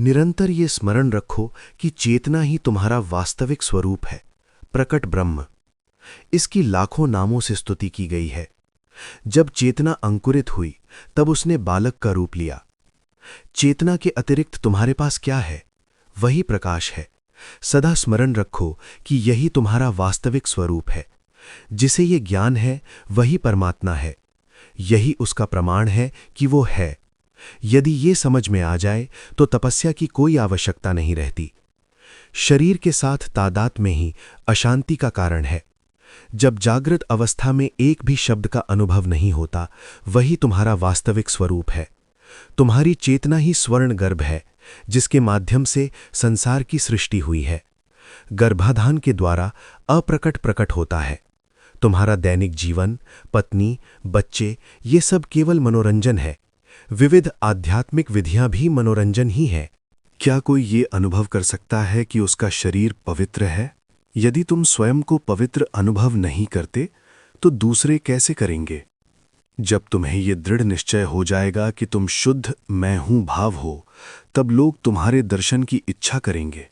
[SPEAKER 5] निरंतर ये स्मरण रखो कि चेतना ही तुम्हारा वास्तविक स्वरूप है, प्रकट ब्रह्म। इसकी लाखों नामों से स्तुति की गई है। जब चेतना अंकुरित हुई, तब उसने बालक का रूप लिया। चेतना के अतिरिक्त तुम्हारे पास क्या है? वही प्रकाश है। सदा स्मरण रखो कि यही तुम्हारा वास्तविक स्वरूप है। जिसे ये ज्ञान है, वही परमात्मा है। यही उसका प्रमाण है कि वो है। यदि ये समझ में आ जाए तो तपस्या की कोई आवश्यकता नहीं रहती। शरीर के साथ तादाद में ही अशांति का कारण है। जब जागृत अवस्था में एक भी शब्द का अनुभव नहीं होता, वही तुम्हारा वास्तविक स्वरूप है। तुम्हारी चेतना ही स्वर्ण गर्भ है, जिसके माध्यम से संसार की सृष्टि हुई है। गर्भाधान के द्वारा अप्रकट प्रकट होता है। तुम्हारा दैनिक जीवन, पत्नी, बच्चे, ये सब केवल मनोरंजन है। विविध आध्यात्मिक विधियां भी मनोरंजन ही है।
[SPEAKER 2] क्या कोई ये अनुभव कर सकता है कि उसका शरीर पवित्र है? यदि तुम स्वयं को पवित्र अनुभव नहीं करते, तो दूसरे कैसे करेंगे? जब तुम्हें ये दृढ़ निश्चय हो जाएगा कि तुम शुद्ध मैं हूं भाव हो, तब लोग तुम्हारे दर्शन की इच्छा करेंगे।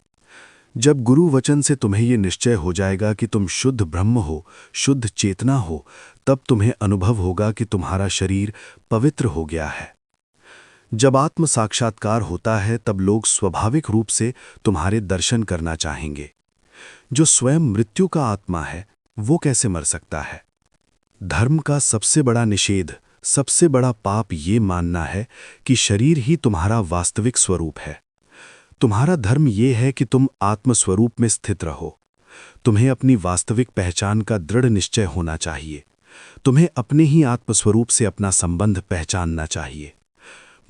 [SPEAKER 2] जब गुरु वचन से तुम्हें ये निश्चय हो जाएगा कि तुम शुद्ध ब्रह्म हो, शुद्ध चेतना हो, तब तुम्हें अनुभव होगा कि तुम्हारा शरीर पवित्र हो गया है। जब आत्म साक्षात्कार होता है, तब लोग स्वाभाविक रूप से तुम्हारे दर्शन करना चाहेंगे। जो स्वयं मृत्यु का आत्मा है, वो कैसे मर सकता है? धर्म का सबसे बड़ा निषेध, सबसे बड़ा पाप ये मानना है कि शरीर ही तुम्हारा वास्तविक स्वरूप है। तुम्हारा धर्म ये है कि तुम आत्मस्वरूप में स्थित रहो। तुम्हें अपनी वास्तविक पहचान का दृढ़ निश्चय होना चाहिए। तुम्हें अपने ही आत्मस्वरूप से अपना संबंध पहचानना चाहिए।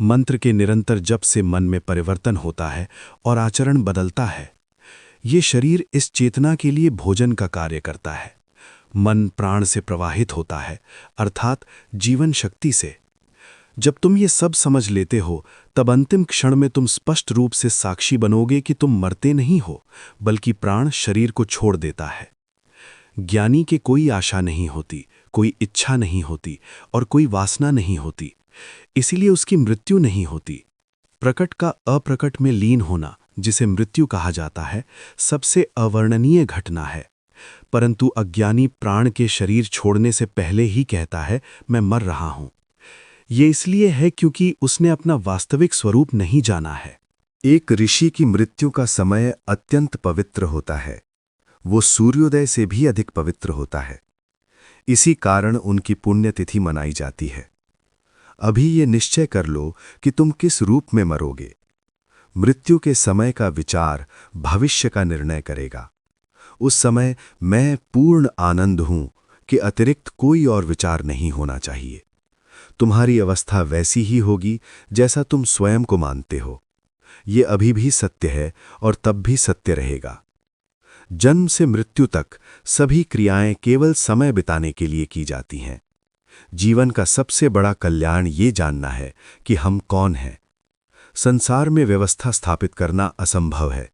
[SPEAKER 2] मंत्र के निरंतर जप से मन में परिवर्तन होता है और आचरण बदलता है। ये शरीर इस चेतना के लिए भोजन का कार्य करता है। मन प्राण से प्रवाहित होता है, अर्थात जीवन शक्ति से। जब तुम ये सब समझ लेते हो, तब अंतिम क्षण में तुम स्पष्ट रूप से साक्षी बनोगे कि तुम मरते नहीं हो, बल्कि प्राण शरीर को छोड़ देता है। ज्ञानी के कोई आशा नहीं होती, कोई इच्छा नहीं होती और कोई वासना नहीं होती, इसीलिए उसकी मृत्यु नहीं होती। प्रकट का अप्रकट में लीन होना, जिसे मृत्यु कहा जाता है, सबसे अवर्णनीय घटना है। परंतु अज्ञानी प्राण के शरीर छोड़ने से पहले ही कहता है, मैं मर रहा हूं। ये इसलिए है क्योंकि उसने अपना वास्तविक स्वरूप नहीं जाना है।
[SPEAKER 5] एक ऋषि की मृत्यु का समय अत्यंत पवित्र होता है। वो सूर्योदय से भी अधिक पवित्र होता है। इसी कारण उनकी पुण्यतिथि मनाई जाती है। अभी ये निश्चय कर लो कि तुम किस रूप में मरोगे। मृत्यु के समय का विचार भविष्य का निर्णय करेगा। उस समय मैं पूर्ण आनंद हूं,
[SPEAKER 2] कि अतिरिक्त कोई और विचार नहीं होना चाहिए। तुम्हारी अवस्था वैसी ही होगी जैसा तुम स्वयं को मानते हो। ये अभी भी सत्य है और तब भी सत्य रहेगा। जन्म से मृत्यु तक सभी क्रियाएं केवल समय बिताने के लिए की जाती हैं। जीवन का सबसे बड़ा कल्याण ये जानना है कि हम कौन हैं। संसार में व्यवस्था स्थापित करना असंभव है।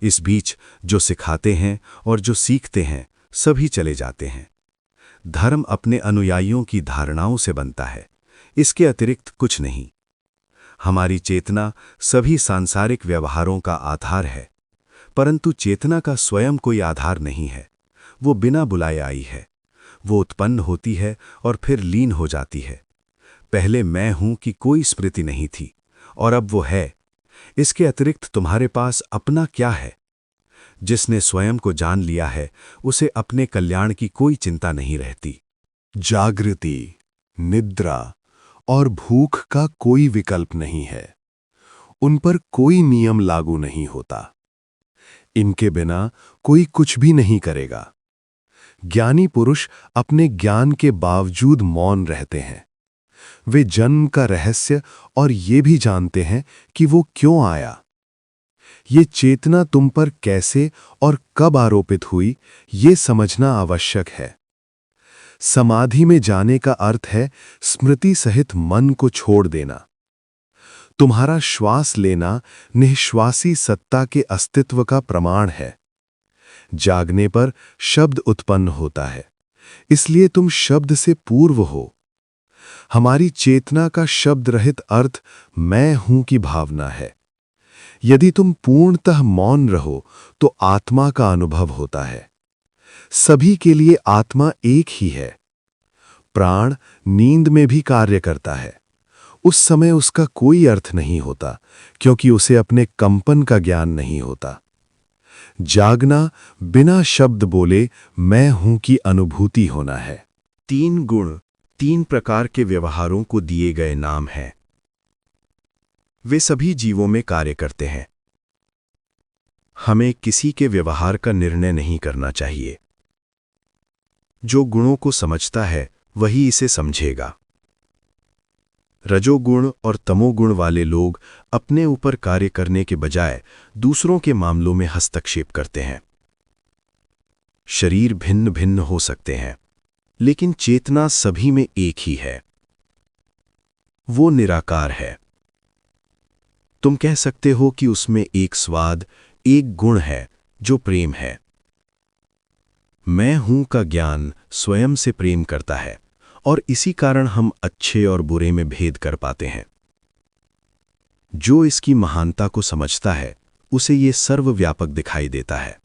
[SPEAKER 2] इस बीच जो सिखाते हैं और जो सीखते हैं सभी चले जाते हैं। धर्म अपने अनुयायियों की धारणाओं से बनता है, इसके अतिरिक्त कुछ नहीं। हमारी चेतना सभी सांसारिक व्यवहारों का आधार है, परंतु चेतना का स्वयं कोई आधार नहीं है। वो बिना बुलाए आई है। वो उत्पन्न होती है और फिर लीन हो जाती है। पहले मैं हूं कि कोई स्मृति नहीं थी और अब वो है। इसके अतिरिक्त तुम्हारे पास अपना क्या है? जिसने स्वयं को जान लिया है उसे अपने कल्याण की कोई चिंता नहीं रहती।
[SPEAKER 4] जागृति, निद्रा और भूख का कोई विकल्प नहीं है। उन पर कोई नियम लागू नहीं होता। इनके बिना कोई कुछ भी नहीं करेगा। ज्ञानी पुरुष अपने ज्ञान के बावजूद मौन रहते हैं। वे जन्म का रहस्य और ये भी जानते हैं कि वो क्यों आया। ये चेतना तुम पर कैसे और कब आरोपित हुई, ये समझना आवश्यक है। समाधि में जाने का अर्थ है स्मृति सहित मन को छोड़ देना। तुम्हारा श्वास लेना निःश्वासी सत्ता के अस्तित्व का प्रमाण है। जागने पर शब्द उत्पन्न होता है, इसलिए तुम शब्द से पूर्व हो। हमारी चेतना का शब्द रहित अर्थ मैं हूं की भावना है। यदि तुम पूर्णतः मौन रहो तो आत्मा का अनुभव होता है। सभी के लिए आत्मा एक ही है। प्राण नींद में भी कार्य करता है। उस समय उसका कोई अर्थ नहीं होता, क्योंकि उसे अपने कंपन का ज्ञान नहीं होता। जागना बिना शब्द बोले मैं हूं की अनुभूति होना है।
[SPEAKER 2] 3 गुण 3 प्रकार के व्यवहारों को दिए गए नाम हैं। वे सभी जीवों में कार्य करते हैं। हमें किसी के व्यवहार का निर्णय नहीं करना चाहिए। जो गुणों को समझता है वही इसे समझेगा। रजोगुण और तमोगुण वाले लोग अपने ऊपर कार्य करने के बजाय दूसरों के मामलों में हस्तक्षेप करते हैं। शरीर भिन्न भिन्न हो सकते हैं, लेकिन चेतना सभी में एक ही है। वो निराकार है। तुम कह सकते हो कि उसमें एक स्वाद, एक गुण है जो प्रेम है। मैं हूं का ज्ञान स्वयं से प्रेम करता है और इसी कारण हम अच्छे और बुरे में भेद कर पाते हैं। जो इसकी महानता को समझता है उसे ये सर्वव्यापक दिखाई देता है।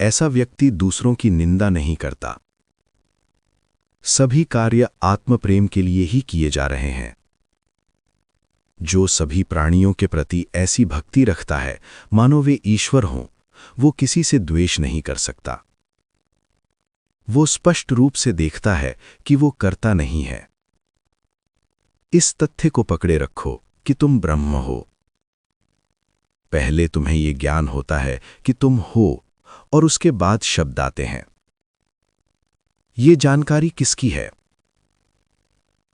[SPEAKER 2] ऐसा व्यक्ति दूसरों की निंदा नहीं करता। सभी कार्य आत्मप्रेम के लिए ही किए जा रहे हैं। जो सभी प्राणियों के प्रति ऐसी भक्ति रखता है मानो वे ईश्वर हों, वो किसी से द्वेष नहीं कर सकता। वो स्पष्ट रूप से देखता है कि वो करता नहीं है। इस तथ्य को पकड़े रखो कि तुम ब्रह्म हो। पहले तुम्हें ये ज्ञान होता है कि तुम हो और उसके बाद शब्द आते हैं। ये जानकारी किसकी है?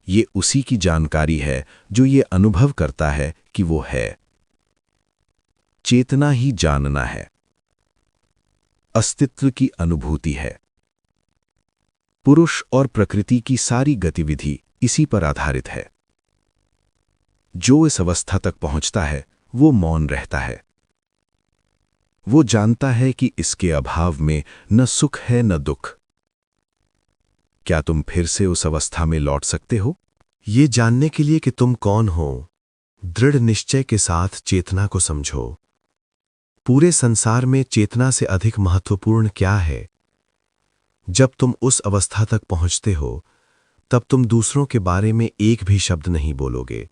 [SPEAKER 2] ये उसी की जानकारी है जो ये अनुभव करता है कि वो है। चेतना ही जानना है। अस्तित्व की अनुभूति है। पुरुष और प्रकृति की सारी गतिविधि इसी पर आधारित है। जो इस अवस्था तक पहुंचता है वो मौन रहता है। वो जानता है कि इसके अभाव में न सुख है न दुख। क्या तुम फिर से उस अवस्था में लौट सकते हो?
[SPEAKER 5] ये जानने के लिए कि तुम कौन हो, दृढ़ निश्चय के साथ चेतना को समझो। पूरे संसार में चेतना से अधिक महत्वपूर्ण क्या है? जब तुम उस अवस्था तक पहुंचते हो तब तुम दूसरों के बारे में एक भी शब्द नहीं बोलोगे।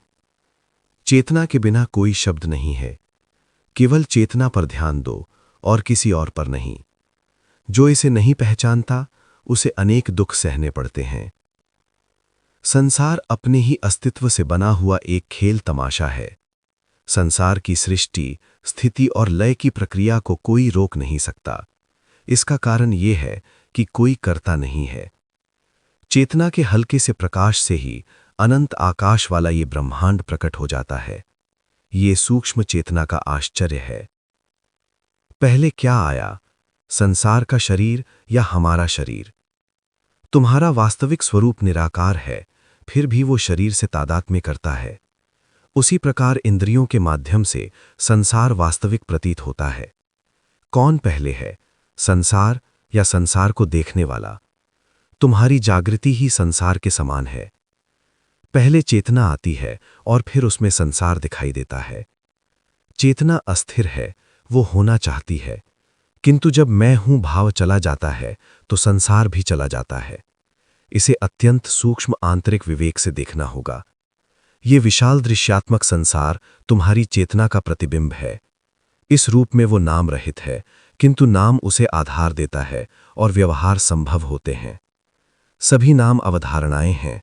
[SPEAKER 5] चेतना के बिना कोई शब्द नहीं है। केवल चेतना पर ध्यान दो और किसी और पर नहीं। जो इसे नहीं पहचानता उसे अनेक दुख सहने पड़ते हैं। संसार अपने ही अस्तित्व से बना हुआ एक खेल तमाशा है। संसार की सृष्टि, स्थिति और लय की प्रक्रिया को कोई रोक नहीं सकता। इसका कारण यह है
[SPEAKER 2] कि कोई करता नहीं है। चेतना के हल्के से प्रकाश से ही अनंत आकाश वाला ये ब्रह्मांड प्रकट हो जाता है। ये सूक्ष्म चेतना का आश्चर्य है। पहले क्या आया, संसार का शरीर या हमारा शरीर? तुम्हारा वास्तविक स्वरूप निराकार है, फिर भी वो शरीर से तादात्म्य करता है। उसी प्रकार इंद्रियों के माध्यम से संसार वास्तविक प्रतीत होता है। कौन पहले है, संसार या संसार को देखने वाला? तुम्हारी जागृति ही संसार के समान है। पहले चेतना आती है और फिर उसमें संसार दिखाई देता है। चेतना अस्थिर है, वो होना चाहती है, किंतु जब मैं हूं भाव चला जाता है तो संसार भी चला जाता है। इसे अत्यंत सूक्ष्म आंतरिक विवेक से देखना होगा। ये विशाल दृश्यात्मक संसार तुम्हारी चेतना का प्रतिबिंब है। इस रूप में वो नाम रहित है, किंतु नाम उसे आधार देता है और व्यवहार संभव होते हैं। सभी नाम अवधारणाएं हैं।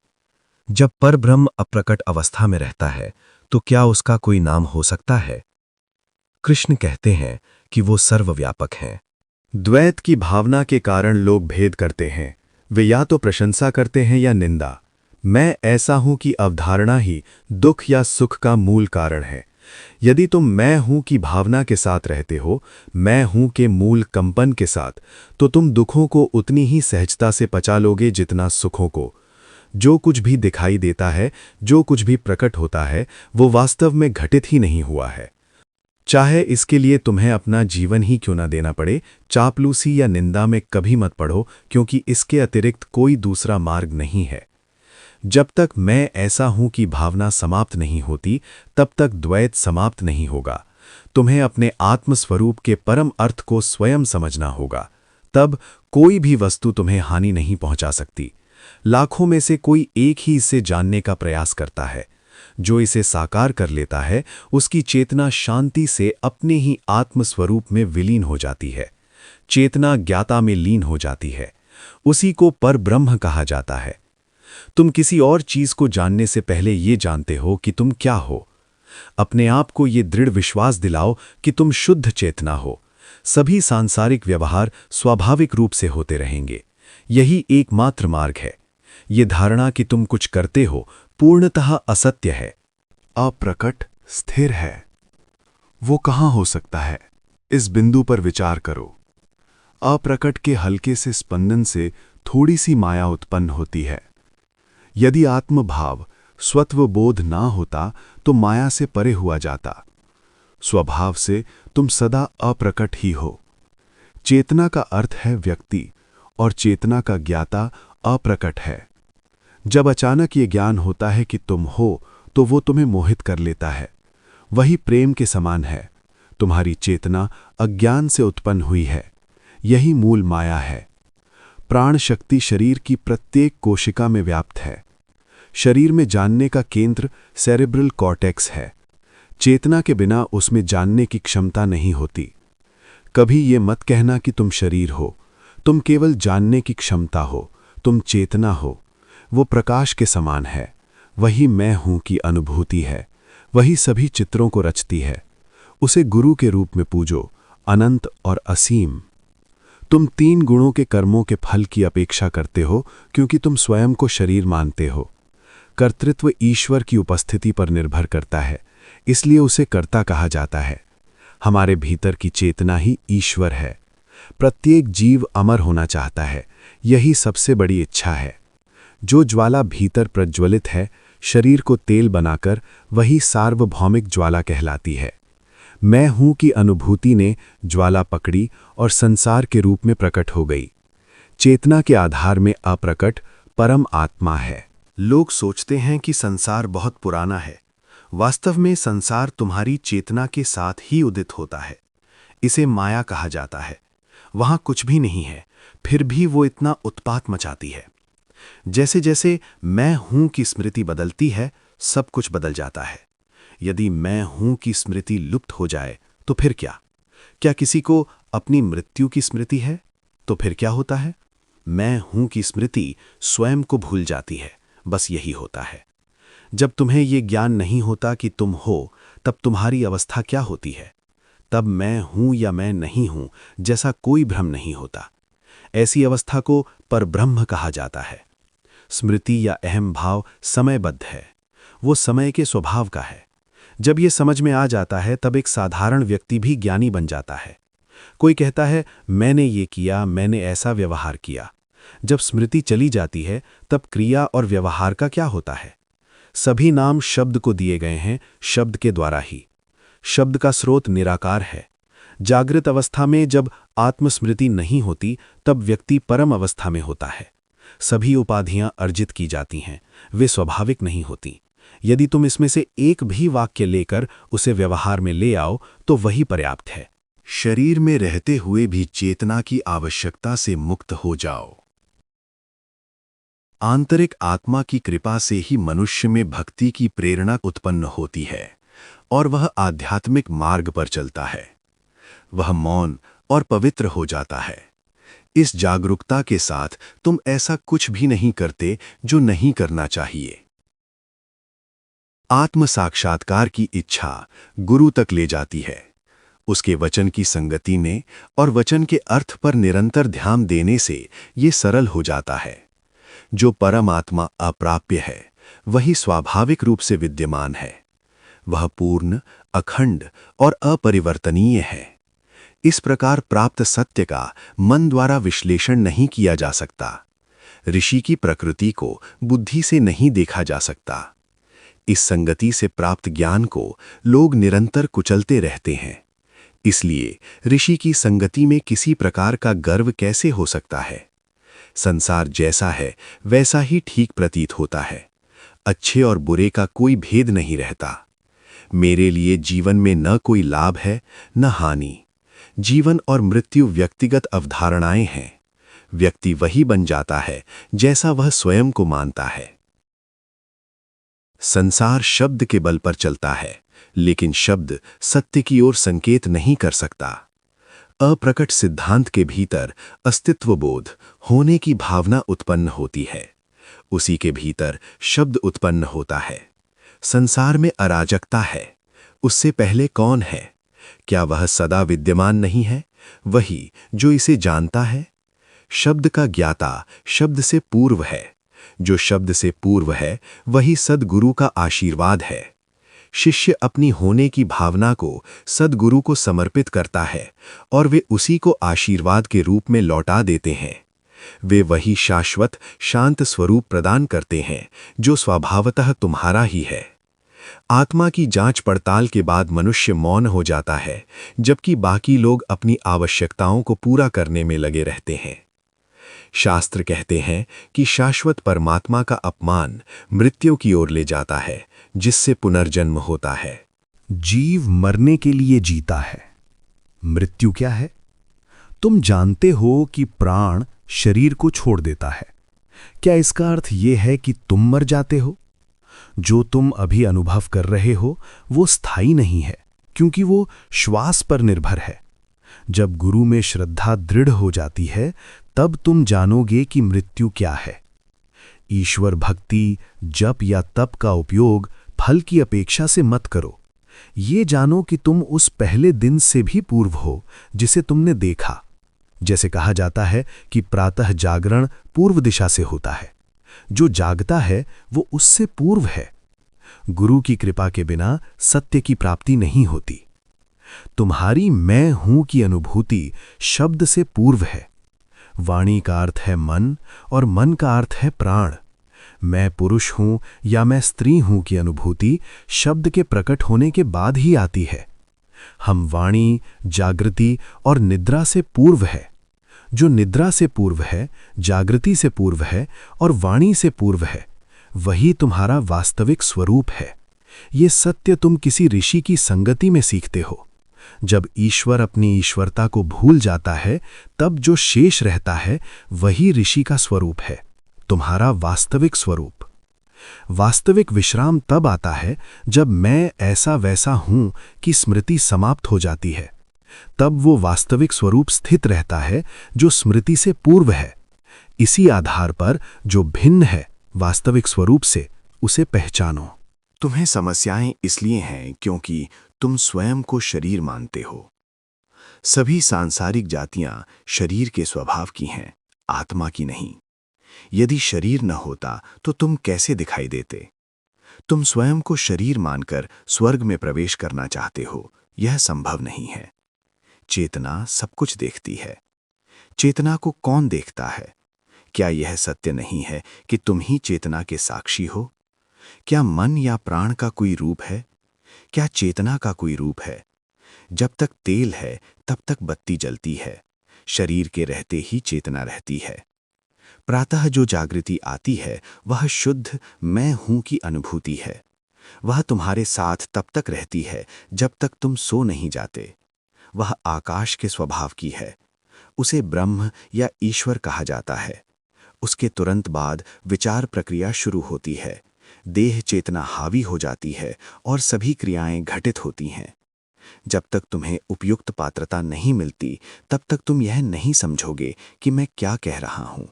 [SPEAKER 2] जब परब्रह्म अप्रकट अवस्था में रहता है तो क्या उसका कोई नाम हो सकता है? कृष्ण कहते हैं कि वो सर्वव्यापक हैं।
[SPEAKER 1] द्वैत की भावना के कारण लोग भेद करते हैं। वे या तो प्रशंसा करते हैं या निंदा। मैं ऐसा हूं कि अवधारणा ही दुख या सुख का मूल कारण है। यदि तुम मैं हूं की भावना के साथ रहते हो, मैं हूं के मूल कंपन के साथ, तो तुम दुखों को उतनी ही सहजता से पचा लोगे जितना सुखों को। जो कुछ भी दिखाई देता है, जो कुछ भी प्रकट होता है, वो वास्तव में घटित ही नहीं हुआ है। चाहे इसके लिए तुम्हें अपना जीवन ही क्यों न देना पड़े, चापलूसी या निंदा में कभी मत पड़ो, क्योंकि इसके अतिरिक्त कोई दूसरा मार्ग नहीं है। जब तक मैं ऐसा हूं की भावना समाप्त नहीं होती, तब तक द्वैत समाप्त नहीं होगा। तुम्हें अपने आत्मस्वरूप के परम अर्थ को स्वयं समझना होगा। तब कोई भी वस्तु तुम्हें हानि नहीं पहुंचा सकती। लाखों में से कोई एक ही इसे जानने का प्रयास करता है। जो इसे साकार कर लेता है, उसकी चेतना शांति से अपने ही आत्मस्वरूप में विलीन हो जाती है। चेतना ज्ञाता में लीन हो जाती है। उसी को परब्रह्म कहा जाता है। तुम किसी और चीज को जानने से पहले ये जानते हो कि तुम क्या हो। अपने आप को ये दृढ़ विश्वास दिलाओ कि तुम शुद्ध चेतना हो। सभी सांसारिक व्यवहार स्वाभाविक रूप से होते रहेंगे। यही एकमात्र मार्ग है। ये धारणा कि तुम कुछ करते हो पूर्णतः असत्य है।
[SPEAKER 6] अप्रकट स्थिर है, वो कहाँ हो सकता है? इस बिंदु पर विचार करो। अप्रकट के हल्के से स्पंदन से थोड़ी सी माया उत्पन्न होती है। यदि आत्मभाव स्वत्व बोध ना होता तो माया से परे हुआ जाता। स्वभाव से तुम सदा अप्रकट ही हो। चेतना का अर्थ है व्यक्ति, और चेतना का ज्ञाता अप्रकट है। जब अचानक ये ज्ञान होता है कि तुम हो, तो वो तुम्हें मोहित कर लेता है। वही प्रेम के समान है। तुम्हारी चेतना अज्ञान से उत्पन्न हुई है। यही मूल माया है। प्राण शक्ति शरीर की प्रत्येक कोशिका में व्याप्त है। शरीर में जानने का केंद्र सेरेब्रल कॉर्टेक्स है। चेतना के बिना उसमें जानने की क्षमता नहीं होती। कभी ये मत कहना कि तुम शरीर हो। तुम केवल जानने की क्षमता हो। तुम चेतना हो। वो प्रकाश के समान है। वही मैं हूं की अनुभूति है। वही सभी चित्रों को रचती है। उसे गुरु के रूप में पूजो, अनंत और असीम। तुम 3 गुणों के कर्मों के फल की अपेक्षा करते हो, क्योंकि तुम स्वयं को शरीर मानते हो। कर्तृत्व ईश्वर की उपस्थिति पर निर्भर करता है, इसलिए उसे कर्ता कहा जाता है। हमारे भीतर की चेतना ही ईश्वर है। प्रत्येक जीव अमर होना चाहता है। यही सबसे बड़ी इच्छा है। जो ज्वाला भीतर प्रज्वलित है, शरीर को तेल बनाकर, वही सार्वभौमिक ज्वाला कहलाती है। मैं हूं की अनुभूति ने ज्वाला पकड़ी और संसार के रूप में प्रकट हो गई। चेतना के आधार में अप्रकट परम आत्मा है।
[SPEAKER 2] लोग सोचते हैं कि संसार बहुत पुराना है। वास्तव में संसार तुम्हारी चेतना के साथ ही उदित होता है। इसे माया कहा जाता है। वहां कुछ भी नहीं है, फिर भी वो इतना उत्पात मचाती है। जैसे जैसे मैं हूं की स्मृति बदलती है, सब कुछ बदल जाता है। यदि मैं हूं की स्मृति लुप्त हो जाए तो फिर क्या? क्या किसी को अपनी मृत्यु की स्मृति है? तो फिर क्या होता है? मैं हूं की स्मृति स्वयं को भूल जाती है। बस यही होता है। जब तुम्हें ये ज्ञान नहीं होता कि तुम हो, तब तुम्हारी अवस्था क्या होती है? तब मैं हूं या मैं नहीं हूं जैसा कोई भ्रम नहीं होता।
[SPEAKER 1] ऐसी अवस्था को परब्रह्म कहा जाता है। स्मृति या अहम भाव समयबद्ध है, वो समय के स्वभाव का है। जब ये समझ में आ जाता है तब एक साधारण व्यक्ति भी ज्ञानी बन जाता है। कोई कहता है मैंने ये किया, मैंने ऐसा व्यवहार किया। जब स्मृति चली जाती है तब क्रिया और व्यवहार का क्या होता है? सभी नाम शब्द को दिए गए हैं, शब्द के द्वारा ही। शब्द का स्रोत निराकार है। जागृत अवस्था में जब आत्मस्मृति नहीं होती तब व्यक्ति परम अवस्था में होता है। सभी उपाधियां अर्जित की जाती हैं, वे स्वाभाविक नहीं होती। यदि तुम इसमें से एक भी वाक्य लेकर उसे व्यवहार में ले आओ तो वही पर्याप्त है।
[SPEAKER 2] शरीर में रहते हुए भी चेतना की आवश्यकता से मुक्त हो जाओ। आंतरिक आत्मा की कृपा से ही मनुष्य में भक्ति की प्रेरणा उत्पन्न होती है और वह आध्यात्मिक मार्ग पर चलता है। वह मौन और पवित्र हो जाता है। इस जागरूकता के साथ तुम ऐसा कुछ भी नहीं करते जो नहीं करना चाहिए। आत्म साक्षात्कार की इच्छा गुरु तक ले जाती है। उसके वचन की संगति ने और वचन के अर्थ पर निरंतर ध्यान देने से ये सरल हो जाता है। जो परमात्मा अप्राप्य है वही स्वाभाविक रूप से विद्यमान है। वह पूर्ण, अखंड और अपरिवर्तनीय है। इस प्रकार प्राप्त सत्य का मन द्वारा विश्लेषण नहीं किया जा सकता। ऋषि की प्रकृति को बुद्धि से नहीं देखा जा सकता। इस संगति से प्राप्त ज्ञान को लोग निरंतर कुचलते रहते हैं। इसलिए ऋषि की संगति में किसी प्रकार का गर्व कैसे हो सकता है? संसार जैसा है वैसा ही ठीक प्रतीत होता है। अच्छे और बुरे का कोई भेद नहीं रहता। मेरे लिए जीवन में न कोई लाभ है न हानि। जीवन और मृत्यु व्यक्तिगत अवधारणाएं हैं। व्यक्ति वही बन जाता है जैसा वह स्वयं को मानता है। संसार शब्द के बल पर चलता है, लेकिन शब्द सत्य की ओर संकेत नहीं कर सकता। अप्रकट सिद्धांत के भीतर अस्तित्व बोध, होने की भावना उत्पन्न होती है। उसी के भीतर शब्द उत्पन्न होता है। संसार में अराजकता है। उससे पहले कौन है? क्या वह सदा विद्यमान नहीं है? वही जो इसे जानता है। शब्द का ज्ञाता शब्द से पूर्व है। जो शब्द से पूर्व है वही सद्गुरु का आशीर्वाद है। शिष्य अपनी होने की भावना को सद्गुरु को समर्पित करता है और वे उसी को आशीर्वाद के रूप में लौटा देते हैं। वे वही शाश्वत शांत स्वरूप प्रदान करते हैं जो स्वभावतः तुम्हारा ही है। आत्मा की जांच पड़ताल के बाद मनुष्य मौन हो जाता है, जबकि बाकी लोग अपनी आवश्यकताओं को पूरा करने में लगे रहते हैं। शास्त्र कहते हैं कि शाश्वत परमात्मा का अपमान मृत्यु की ओर ले जाता है, जिससे पुनर्जन्म होता है।
[SPEAKER 3] जीव मरने के लिए जीता है। मृत्यु क्या है? तुम जानते हो कि प्राण शरीर को छोड़ देता है। क्या इसका अर्थ यह है कि तुम मर जाते हो? जो तुम अभी अनुभव कर रहे हो वो स्थायी नहीं है, क्योंकि वो श्वास पर निर्भर है। जब गुरु में श्रद्धा दृढ़ हो जाती है तब तुम जानोगे कि मृत्यु क्या है। ईश्वर भक्ति, जप या तप का उपयोग फल की अपेक्षा से मत करो। ये जानो कि तुम उस पहले दिन से भी पूर्व हो जिसे तुमने देखा। जैसे कहा जाता है कि प्रातः जागरण पूर्व दिशा से होता है। जो जागता है वो उससे पूर्व है। गुरु की कृपा के बिना सत्य की प्राप्ति नहीं होती। तुम्हारी मैं हूं की अनुभूति शब्द से पूर्व है। वाणी का अर्थ है मन और मन का अर्थ है प्राण। मैं पुरुष हूं या मैं स्त्री हूं की अनुभूति शब्द के प्रकट होने के बाद ही आती है। हम वाणी, जागृति और निद्रा से पूर्व है। जो निद्रा से पूर्व है, जागृति से पूर्व है और वाणी से पूर्व है, वही तुम्हारा वास्तविक स्वरूप है। ये सत्य तुम किसी ऋषि की संगति में सीखते हो। जब ईश्वर अपनी ईश्वरता को भूल जाता है तब जो शेष रहता है वही ऋषि का स्वरूप है, तुम्हारा वास्तविक स्वरूप। वास्तविक विश्राम तब आता है जब मैं ऐसा वैसा हूं कि स्मृति समाप्त हो जाती है। तब वो वास्तविक स्वरूप स्थित रहता है जो स्मृति से पूर्व है। इसी आधार पर जो भिन्न है वास्तविक स्वरूप से, उसे पहचानो।
[SPEAKER 2] तुम्हें समस्याएं इसलिए हैं क्योंकि तुम स्वयं को शरीर मानते हो। सभी सांसारिक जातियां शरीर के स्वभाव की हैं।
[SPEAKER 1] आत्मा की नहीं। यदि शरीर न होता तो तुम कैसे दिखाई देते? तुम स्वयं को शरीर मानकर स्वर्ग में प्रवेश करना चाहते हो, यह संभव नहीं है। चेतना सब कुछ देखती है। चेतना को कौन देखता है? क्या यह सत्य नहीं है कि तुम ही चेतना के साक्षी हो? क्या मन या प्राण का कोई रूप है? क्या चेतना का कोई रूप है? जब तक तेल है तब तक बत्ती जलती है। शरीर के रहते ही चेतना रहती है। प्रातः जो जागृति आती है वह शुद्ध मैं हूं की अनुभूति है। वह तुम्हारे साथ तब तक रहती है जब तक तुम सो नहीं जाते। वह आकाश के स्वभाव की है। उसे ब्रह्म या ईश्वर कहा जाता है। उसके तुरंत बाद विचार प्रक्रिया शुरू होती है। देह चेतना हावी हो जाती है और सभी क्रियाएं घटित होती हैं। जब तक तुम्हें उपयुक्त पात्रता नहीं मिलती तब तक तुम यह नहीं समझोगे कि मैं क्या कह रहा हूं।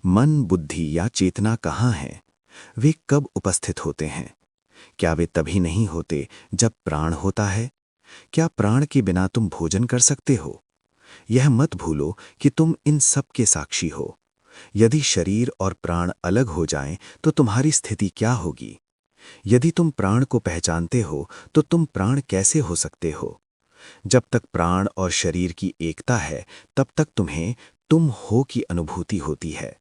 [SPEAKER 1] मन, बुद्धि या चेतना कहाँ हैं? वे कब उपस्थित होते हैं? क्या वे तभी नहीं होते जब प्राण होता है? क्या प्राण के बिना तुम भोजन कर सकते हो? यह मत भूलो कि तुम इन सब के साक्षी हो। यदि शरीर और प्राण अलग हो जाएं तो तुम्हारी स्थिति क्या होगी? यदि तुम प्राण को पहचानते हो तो तुम प्राण कैसे हो सकते हो? जब तक प्राण और शरीर की एकता है तब तक तुम्हें तुम हो की अनुभूति होती है।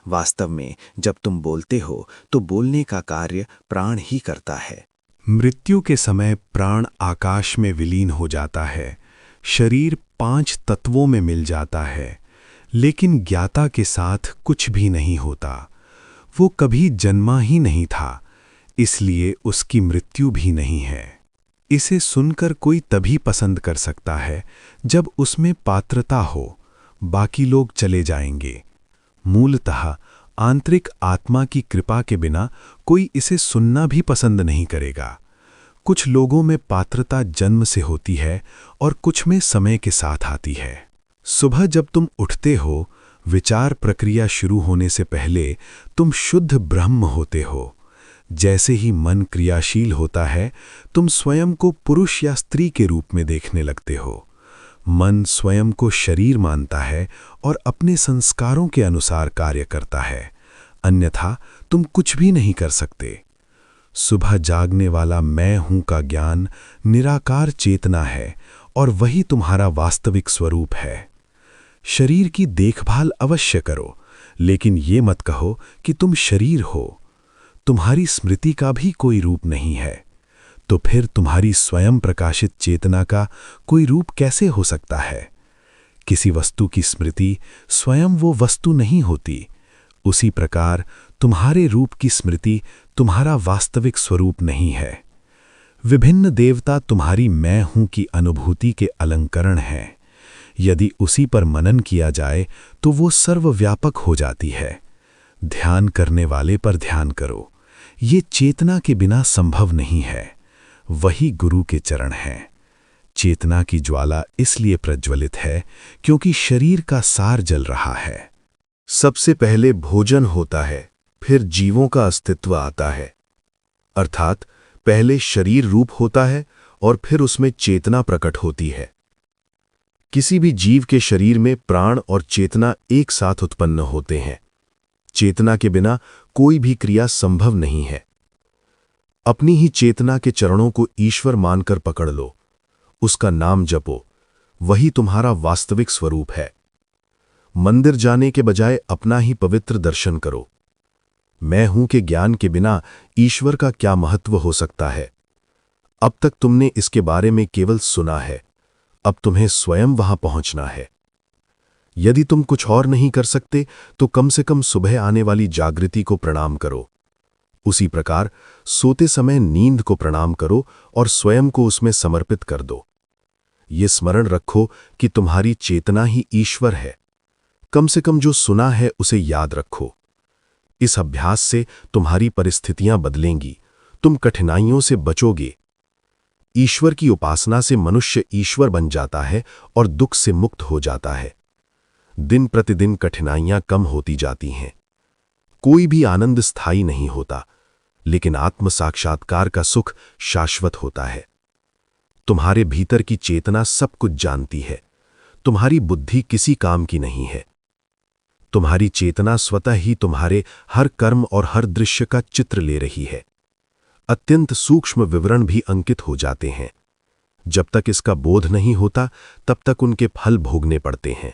[SPEAKER 1] वास्तव में जब तुम बोलते हो तो बोलने का कार्य प्राण ही करता है।
[SPEAKER 6] मृत्यु के समय प्राण आकाश में विलीन हो जाता है। शरीर 5 तत्वों में मिल जाता है। लेकिन ज्ञाता के साथ कुछ भी नहीं होता। वो कभी जन्मा ही नहीं था, इसलिए उसकी मृत्यु भी नहीं है। इसे सुनकर कोई तभी पसंद कर सकता है जब उसमें पात्रता हो। बाकी लोग चले जाएंगे। मूलतः आंतरिक आत्मा की कृपा के बिना कोई इसे सुनना भी पसंद नहीं करेगा। कुछ लोगों में पात्रता जन्म से होती है और कुछ में समय के साथ आती है। सुबह जब तुम उठते हो, विचार प्रक्रिया शुरू होने से पहले तुम शुद्ध ब्रह्म होते हो। जैसे ही मन क्रियाशील होता है, तुम स्वयं को पुरुष या स्त्री के रूप में देखने लगते हो। मन स्वयं को शरीर मानता है और अपने संस्कारों के अनुसार कार्य करता है, अन्यथा तुम कुछ भी नहीं कर सकते। सुबह जागने वाला मैं हूं का ज्ञान निराकार चेतना है और वही तुम्हारा वास्तविक स्वरूप है। शरीर की देखभाल अवश्य करो, लेकिन ये मत कहो कि तुम शरीर हो। तुम्हारी स्मृति का भी कोई रूप नहीं है, तो फिर तुम्हारी स्वयं प्रकाशित चेतना का कोई रूप कैसे हो सकता है? किसी वस्तु की स्मृति स्वयं वो वस्तु नहीं होती। उसी प्रकार तुम्हारे रूप की स्मृति तुम्हारा वास्तविक स्वरूप नहीं है। विभिन्न देवता तुम्हारी मैं हूं की अनुभूति के अलंकरण हैं। यदि उसी पर मनन किया जाए तो वो सर्वव्यापक हो जाती है। ध्यान करने वाले पर ध्यान करो। ये चेतना के बिना संभव नहीं है। वही गुरु के चरण हैं। चेतना की ज्वाला इसलिए प्रज्वलित है क्योंकि शरीर का सार जल रहा है।
[SPEAKER 2] सबसे पहले भोजन होता है, फिर जीवों का अस्तित्व आता है। अर्थात पहले शरीर रूप होता है और फिर उसमें चेतना प्रकट होती है। किसी भी जीव के शरीर में प्राण और चेतना एक साथ उत्पन्न होते हैं। चेतना के बिना कोई भी क्रिया संभव नहीं है। अपनी ही चेतना के चरणों को ईश्वर मानकर पकड़ लो, उसका नाम जपो, वही तुम्हारा वास्तविक स्वरूप है। मंदिर जाने के बजाय अपना ही पवित्र दर्शन करो। मैं हूं के ज्ञान के बिना ईश्वर का क्या महत्व हो सकता है? अब तक तुमने इसके बारे में केवल सुना है, अब तुम्हें स्वयं वहां पहुंचना है। यदि तुम कुछ और नहीं कर सकते तो कम से कम सुबह आने वाली जागृति को प्रणाम करो। उसी प्रकार सोते समय नींद को प्रणाम करो और स्वयं को उसमें समर्पित कर दो। ये स्मरण रखो कि तुम्हारी चेतना ही ईश्वर है। कम से कम जो सुना है उसे याद रखो। इस अभ्यास से तुम्हारी परिस्थितियां बदलेंगी, तुम कठिनाइयों से बचोगे। ईश्वर की उपासना से मनुष्य ईश्वर बन जाता है और दुख से मुक्त हो जाता है। दिन प्रतिदिन कठिनाइयां कम होती जाती हैं। कोई भी आनंद स्थायी नहीं होता, लेकिन आत्म साक्षात्कार का सुख शाश्वत होता है। तुम्हारे भीतर की चेतना सब कुछ जानती है। तुम्हारी बुद्धि किसी काम की नहीं है। तुम्हारी चेतना स्वतः ही तुम्हारे हर कर्म और हर दृश्य का चित्र ले रही है। अत्यंत सूक्ष्म विवरण भी अंकित हो जाते हैं। जब तक इसका बोध नहीं होता तब तक उनके फल भोगने पड़ते हैं।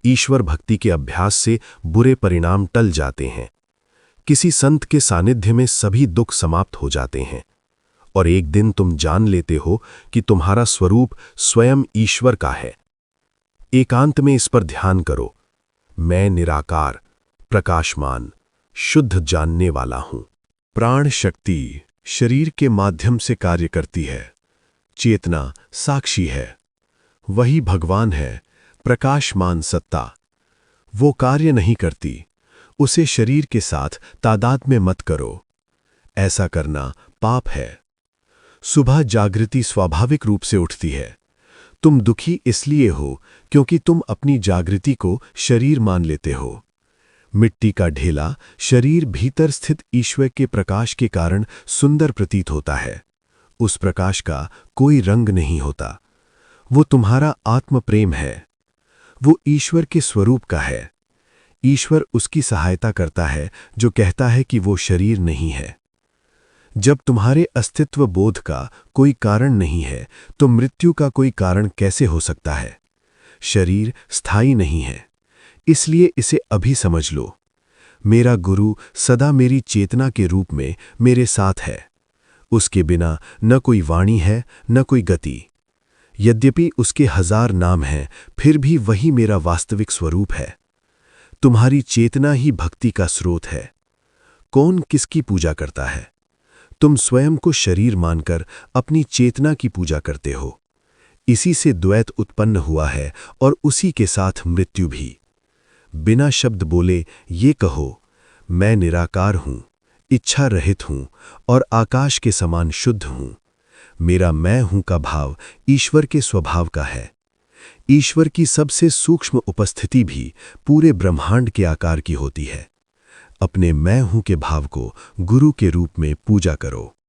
[SPEAKER 2] ईश्वर भक्ति के अभ्यास से बुरे परिणाम टल जाते हैं। किसी संत के सानिध्य में सभी दुख समाप्त हो जाते हैं और एक दिन तुम जान लेते हो कि तुम्हारा स्वरूप स्वयं ईश्वर का है। एकांत में इस पर ध्यान करो। मैं निराकार, प्रकाशमान, शुद्ध जानने वाला हूं।
[SPEAKER 4] प्राण शक्ति शरीर के माध्यम से कार्य करती है। चेतना साक्षी है। वही भगवान है, प्रकाशमान सत्ता। वो कार्य नहीं करती। उसे शरीर के साथ तादाद में मत करो। ऐसा करना पाप है। सुबह जागृति स्वाभाविक रूप से उठती है। तुम दुखी इसलिए हो क्योंकि तुम अपनी जागृति को शरीर मान लेते हो। मिट्टी का ढेला शरीर भीतर स्थित ईश्वर के प्रकाश के कारण सुंदर प्रतीत होता है। उस प्रकाश का कोई रंग नहीं होता। वो तुम्हारा आत्म प्रेम है। वो ईश्वर के स्वरूप का है। ईश्वर उसकी सहायता करता है जो कहता है कि वो शरीर नहीं है। जब तुम्हारे अस्तित्व बोध का कोई कारण नहीं है तो मृत्यु का कोई कारण कैसे हो सकता है? शरीर स्थायी नहीं है, इसलिए इसे अभी समझ लो। मेरा गुरु सदा मेरी चेतना के रूप में मेरे साथ है। उसके बिना न कोई वाणी है न कोई गति। यद्यपि उसके 1000 नाम हैं, फिर भी वही मेरा वास्तविक स्वरूप है। तुम्हारी चेतना ही भक्ति का स्रोत है। कौन किसकी पूजा करता है? तुम स्वयं को शरीर मानकर अपनी चेतना की पूजा करते हो। इसी से द्वैत उत्पन्न हुआ है और उसी के साथ मृत्यु भी। बिना शब्द बोले ये कहो, मैं निराकार हूं, इच्छा रहित हूं और आकाश के समान शुद्ध हूं। मेरा मैं हूं का भाव ईश्वर के स्वभाव का है। ईश्वर की सबसे सूक्ष्म उपस्थिति भी पूरे ब्रह्मांड के आकार की होती है। अपने मैं हूं के भाव को गुरु के रूप में पूजा करो।